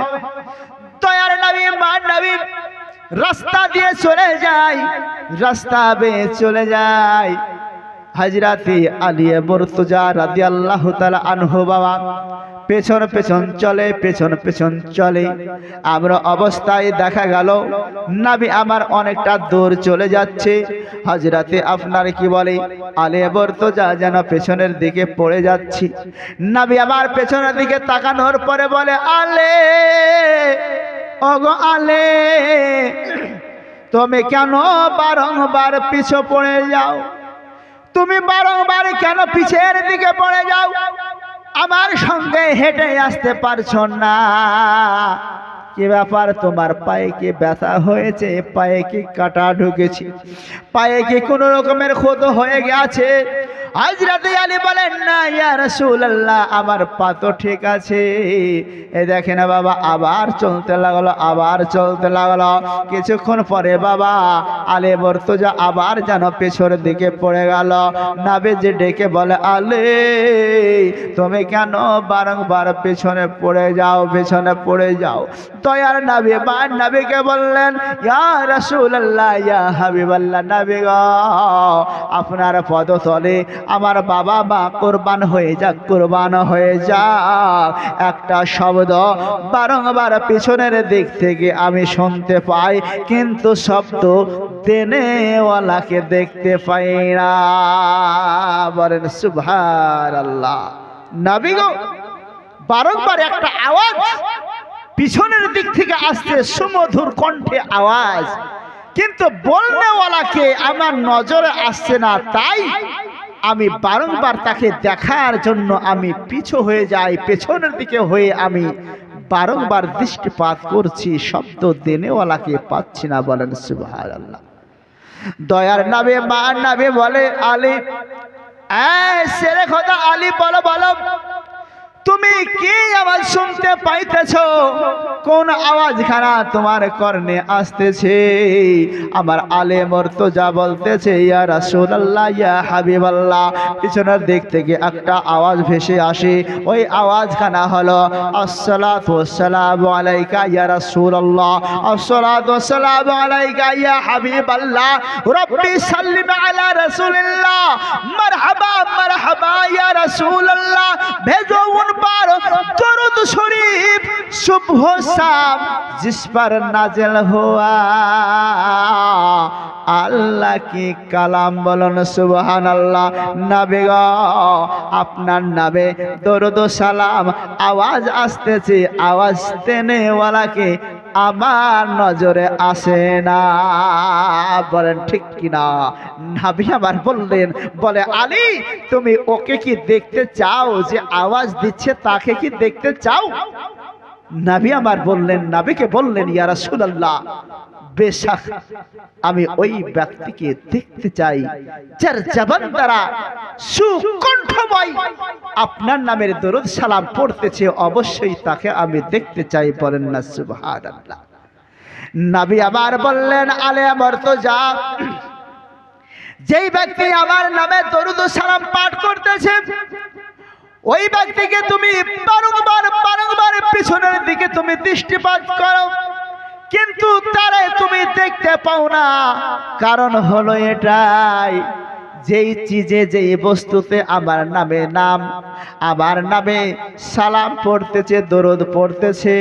দয়ার নবী মান নবী রাস্তা দিয়ে চলে যায়, রাস্তা বেয়ে চলে যায় হযরতে আলী মুর্তজা রাদিয়াল্লাহু তাআলা আনহু বাবা পেছন পেছন চলে, পেছন পেছন চলে। আমরা অবস্থায় দেখা গেল নবী আমার অনেকটা দূর চলে যাচ্ছে। হযরতে আপনার কি বলে আলী মুর্তজা যেন পেছনের দিকে পড়ে যাচ্ছে। নবী আমার পেছনের দিকে তাকানোর পরে বলে, আলে ওগো আলে, তুমি কেন বারংবার পিছু পড়ে যাও? তুমি বারংবার কেন পিছের দিকে পড়ে যাও? আমার সঙ্গে হেঁটে আসতে পারছো না? কি ব্যাপার, তোমার পায়ে কি ব্যথা হয়েছে? পায়ে কি কাটা ঢুকেছে? পায়ে কি কোনো রকমের ক্ষত হয়ে গেছে? হযরতে আলী বলেন, না ইয়া রাসূলুল্লাহ, আমার পা তো ঠিক আছে। এই দেখে না বাবা, আবার চলতে লাগলো, আবার চলতে লাগলো। কিছুক্ষণ পরে বাবা আলী মুর্তজা আবার যেন পেছনের দিকে পড়ে গেল। নবীজি ডেকে বলে, আলী তুমি কেন বারংবার পেছনে পড়ে যাও, পেছনে পড়ে যাও? দয়ার নবী মান নবীকে বললেন, ইয়া রাসূলুল্লাহ, ইয়া হাবিবাল্লাহ, নবী গো, আপনার পদতলে আমার বাবা মা কুরবান হয়ে যাক, কুরবান হয়ে যাক। একটা শব্দ বারংবার পিছনের দিক থেকে আমি শুনতে পাই, কিন্তু শব্দ দেনেওয়ালাকে দেখতে পাই না। বলেন সুবহানাল্লাহ। নবী গো বারংবার একটা আওয়াজ পিছনের দিক থেকে আসছে, সুমধুর কণ্ঠে আওয়াজ, কিন্তু বলনেওয়ালাকে আমার নজরে আসছে না। তাই আমি বারংবার তাকে দেখার জন্য আমি পিছু হয়ে যাই, পেছনের দিকে হয়ে আমি বারংবার দৃষ্টিপাত করছি, শব্দ দেনেওয়ালাকে পাচ্ছি না। বলেন সুবহানাল্লাহ। দয়ার নবী মান নবী বলে, আলী সেরে খোদা আলী, বলো বলো তুমি কি আওয়াজ শুনতে পাইতেছো? কোন আওয়াজ খানা তোমার কর্ণে আসতেছে? আমার আলী মুর্তজা বলতেছে, ইয়া রাসূলুল্লাহ, ইয়া হাবিবাল্লাহ, পিছনের দিক থেকে একটা আওয়াজ ভেসে আসে। ওই আওয়াজখানা হলো, আসসালাতু ওয়াসসালামু আলাইকা ইয়া রাসূলুল্লাহ, আসসালাতু ওয়াসসালামু আলাইকা ইয়া হাবিবাল্লাহ, রব্বি সাল্লিম আলা রাসূলিল্লাহ, মারহাবা মারহাবা ইয়া রাসূলুল্লাহ। भेजो उन पर दरूद शरीफ सुबह शाम जिस पर नाजिल हुआ আল্লাহ কি কালাম। বলুন সুবহানাল্লাহ। নবী গো আপনার নামে দরুদ সালাম আওয়াজ আসতেছে, আওয়াজ দেনেওয়ালাকে আমার নজরে আসে না। বলেন ঠিক কিনা? নবী আমার বললেন, বলে আলী তুমি ওকে কি দেখতে চাও? যে আওয়াজ দিচ্ছে তাকে কি দেখতে চাও? নবী আমার বললেন, নবীকে বললেন, ইয়া রাসূলুল্লাহ বেশক আমি ওই ব্যক্তিকে দেখতে চাই যার জবান দ্বারা সুকণ্ঠময় আপনার নামের দরুদ সালাম পড়তেছে, অবশ্যই তাকে আমি দেখতে চাই। বলেন না সুবহানাল্লাহ। নবী আবার বললেন, আলে মুর্তজা, যেই ব্যক্তি আমার নামে দরুদ সালাম পাঠ করতেছে ওই ব্যক্তিকে তুমি বারংবার পিছনের দিকে তুমি দৃষ্টিপাত করো, কিন্তু তারে তুমি দেখতে পাও না। কারণ হলো এটাই, যেই চিজে যেই বস্তুতে আমার নামে নাম, আমার নামে সালাম পড়তেছে, দরুদ পড়তেছে,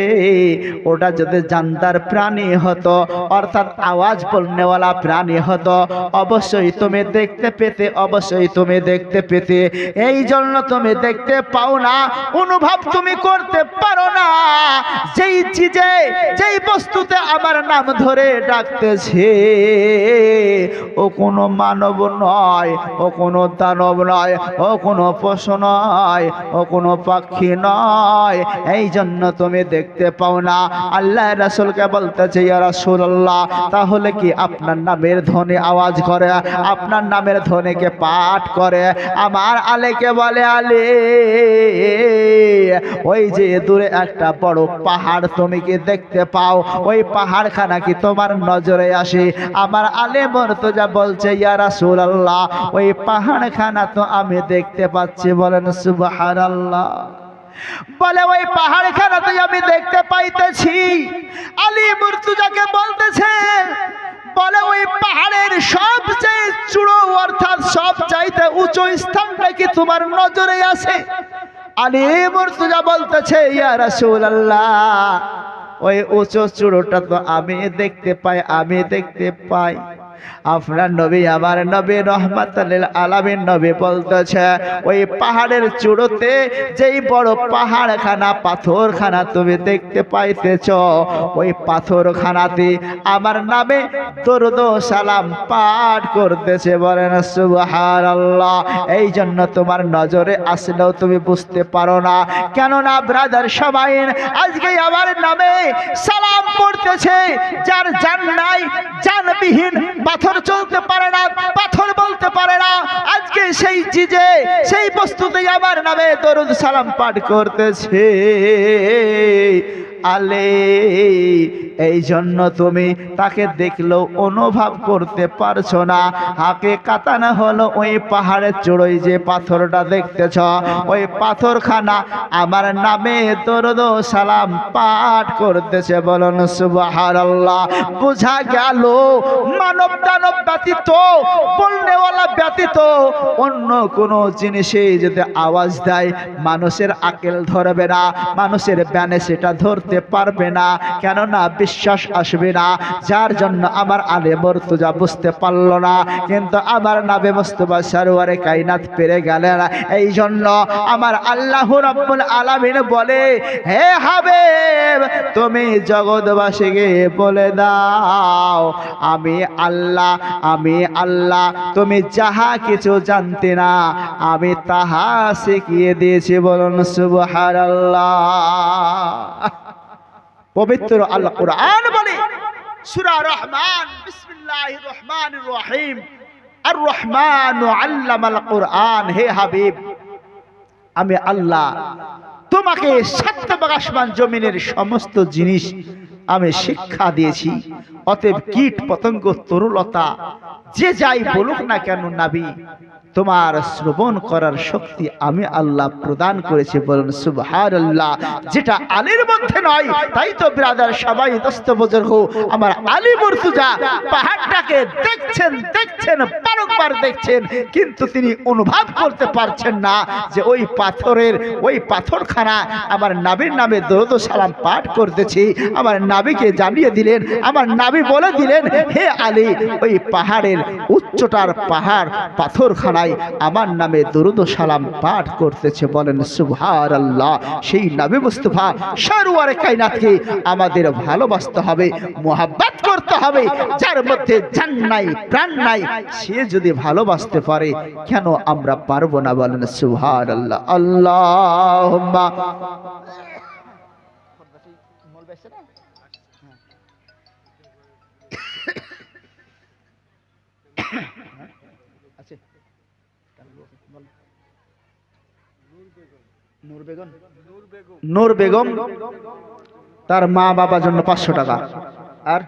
ওটা যদি জানদার প্রাণী হতো, অর্থাৎ আওয়াজ বলনেওয়ালা প্রাণী হতো, অবশ্যই তুমি দেখতে পেতে, অবশ্যই তুমি দেখতে পেতে। এই জন্য তুমি দেখতে পাও না, অনুভব তুমি করতে পারো না। যেই চিজে যেই বস্তুতে আমার নাম ধরে ডাকতেছে ও কোনো মানব নয়, ও কোনো দানব নয়, ও কোনো পশু নয়, ও কোনো পাখি নয়। এই জন্য তুমি দেখতে পাও না। আল্লাহ রাসূলকে বলতেছে, ইয়া রাসূলুল্লাহ, তাহলে কি আপনার নামের ধ্বনি আওয়াজ করে, আপনার নামের ধ্বনিকে পাঠ করে? আমার আলীকে বলে, আলী, ওই যে দূরে একটা বড় পাহাড় তুমি কি দেখতে পাও? ওই পাহাড়খানা কি তোমার নজরে আসে? আমার আলী মুর্তজা বলছে, ইয়া রাসূলুল্লাহ, ওই পাহাড়খানা তো আমি দেখতে পাচ্ছি। বলেন সুবহানাল্লাহ। বলে ওই পাহাড়খানা তো আমি দেখতে পাইতেছি। আলী মুর্তজাকে বলতেছে, বলে ওই পাহাড়ের সবচেয়ে চূড়ো, অর্থাৎ সবচাইতে উঁচু স্থানটা কি তোমার নজরে আছে? আলী মুর্তজা বলতেছে, ইয়া রাসূলুল্লাহ, ওই উঁচু চূড়োটা তো আমি দেখতে পাই, আমি দেখতে পাই। আপনার নবী, আমার নবী রহমাতুল লিল আলামিন নবী বলতেছে, ওই পাহাড়ের চূড়োতে যেই বড় পাহাড়খানা, পাথরখানা তুমি দেখতে পাইতেছ, ওই পাথরখানাতে আমার নামে দরুদ ও সালাম পাঠ করতেছে। বলেন সুবহানাল্লাহ। এই জন্য তোমার নজরে আসলেও তুমি বুঝতে পারো না। কেননা ব্রাদার সবাই আজকে আমার নামে সালাম পড়তেছে, যার জান নাই, জানবিহীন, পাথর চলতে পারে না, পাথর বলতে পারে না, আজকে সেই চিজে সেই বস্তুতে আমার নামে দরুদ সালাম পাঠ করতেছে। আলে, এই জন্য তুমি তাকে দেখলেও অনুভব করতে পারছো না। হাকে কাতানা হলো ওই পাহাড়ের চূড়োয় যে পাথরটা দেখতেছ, ওই পাথরখানা আমার নামে দরুদ সালাম পাঠ করতেছে। বলুন সুবহানাল্লাহ। বোঝা গেল মানব দানব ব্যতীত, বলনেওয়ালা ব্যতীত অন্য কোনো জিনিসে যদি আওয়াজ দেয় মানুষের আকেল ধরবে না, মানুষের ব্যানে সেটা ধরতে পারবে না, কেননা বিশ্বাস আসবে না। যার জন্য আমার আলী মুর্তজা বুঝতে পারল না, কিন্তু আমার নবী মুস্তাফা সরওয়ারে কায়নাত পেরে গেলেন। এই জন্য আমার আল্লাহ রাব্বুল আলামিন বলে, হে হাবিব, তুমি জগৎবাসীকে বলে দাও, আমি আল্লাহ, আমি আল্লাহ, তুমি যাহা কিছু জানতে না আমি তাহা শিখিয়ে দিয়েছি। বলুন সুবহানাল্লাহ। পবিত্র আল কুরআন বলে, সূরা রহমান, বিসমিল্লাহির রহমানির রহিম, আর রহমান আল্লামাল কুরআন। হে হাবিব, আমি আল্লাহ তোমাকে সাত আসমান জমিনের সমস্ত জিনিস আমি শিক্ষা দিয়েছি। অতএব কীট পতঙ্গ, তরুলতা যে যাই বলুক না কেন নবী, তোমার শ্রবণ করার শক্তি আমি আল্লাহ প্রদান করেছি। বলুন সুবহানাল্লাহ। যেটা আলীর মধ্যে নয়, তাই তো ব্রাদার সবাই দস্ত বুজুর্গ আমার আলী মুর্তজা পাহাড়টাকে দেখছেন, বারংবার দেখছেন, কিন্তু তিনি অনুভব করতে পারছেন না যে ওই পাথরের, ওই পাথরখানা আমার নবীর নামে দরুদ ও সালাম পাঠ করতেছি। আমার নবীকে জানিয়ে দিলেন, আমার নবী বলে দিলেন, হে আলী, ওই পাহাড়ের উচ্চতার পাহাড় পাথরখানায় আমার নামে দরুদ ও সালাম পাঠ করতেছে। বলেন সুবহানাল্লাহ। সেই নবী মুস্তাফা সরওয়ারে কায়নাতকে আমাদের ভালোবাসতে হবে, মুহাব্বত করতে হবে। যার মধ্যে জান নাই, প্রাণ নাই, সে যদি ভালোবাসতে পারে, কেন আমরা পারবো না? বলেন সুবহানাল্লাহ। আল্লাহুম্মা নূর বেগম, তার মা বাবার জন্য 500 টাকা। আর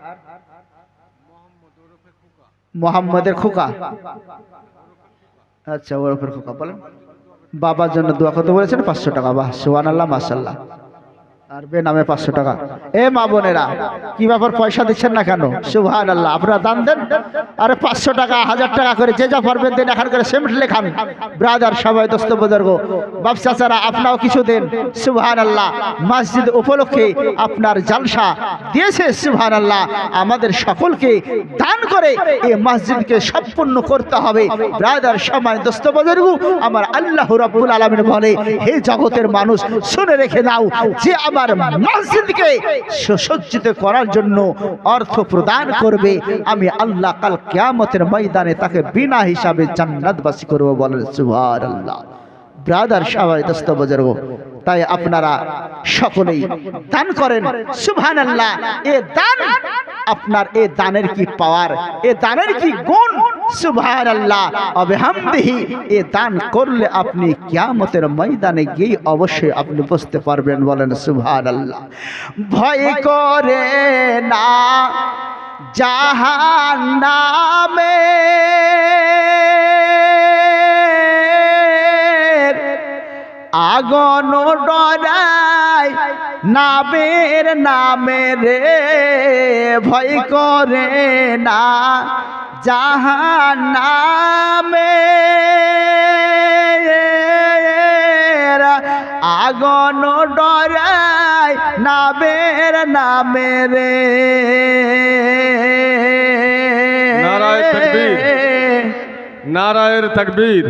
মোহাম্মদের খোকা, আচ্ছা ওরফের খোকা, বলেন বাবার জন্য দোয়া করতে বলেছেন 500 টাকা। বাহ, সুবহানাল্লাহ, মাশাআল্লাহ। আর বেনামে 500 টাকা। এ মা বোনেরা, কি ব্যাপার, পয়সা দিচ্ছেন না কেন? সুবহানাল্লাহ, আপনারা দান দেন। আরে 500 টাকা, 1000 টাকা করে যে যা পারবেন দেন। এখন করে সিমেন্ট লেখান। ব্রাদার সবাই, দোস্ত বুজুর্গ, বাপ চাচারা, আপনারাও কিছু দেন। সুবহানাল্লাহ, মসজিদ উপলক্ষে আপনার জালসা দিয়েছে। সুবহানাল্লাহ, আমাদের সকলকে দান করে এই মসজিদকে সম্পূর্ণ করতে হবে। ব্রাদার সবাই, দোস্ত বুজুর্গ, আমার আল্লাহ রাব্বুল আলামিন বলে, হে জগতের মানুষ শুনে রেখে দাও, যে আমার মসজিদকে সুসজ্জিত করার জন্য অর্থ প্রদান করবে, আমি আল্লাহ কাল কিয়ামতের ময়দানে তাকে বিনা হিসাবে জান্নাতবাসী করব। বলেন সুবহানাল্লাহ। ব্রাদার সবাই, দোস্ত বুজুর্গ, তাই আপনারা সকলেই দান করেন। সুবহানাল্লাহ, এ দান, আপনার এ দানের কি পাওয়ার, এ দানের কি গুণ! সুবহানাল্লাহ ওয়া বিহামদিহি। এ দান করলে আপনি কিয়ামতের ময়দানে গিয়ে অবশ্যই আপনি বুঝতে পারবেন। বলেন সুবহানাল্লাহ। ভয় করে না জাহান্নামে, আগুন ডরায় নামের নামে রে। ভয় করে না জাহান্নামে, আগুন ডরায় নামের নামে রে। নারায়ে তাকবীর, নারায়ে তাকবীর।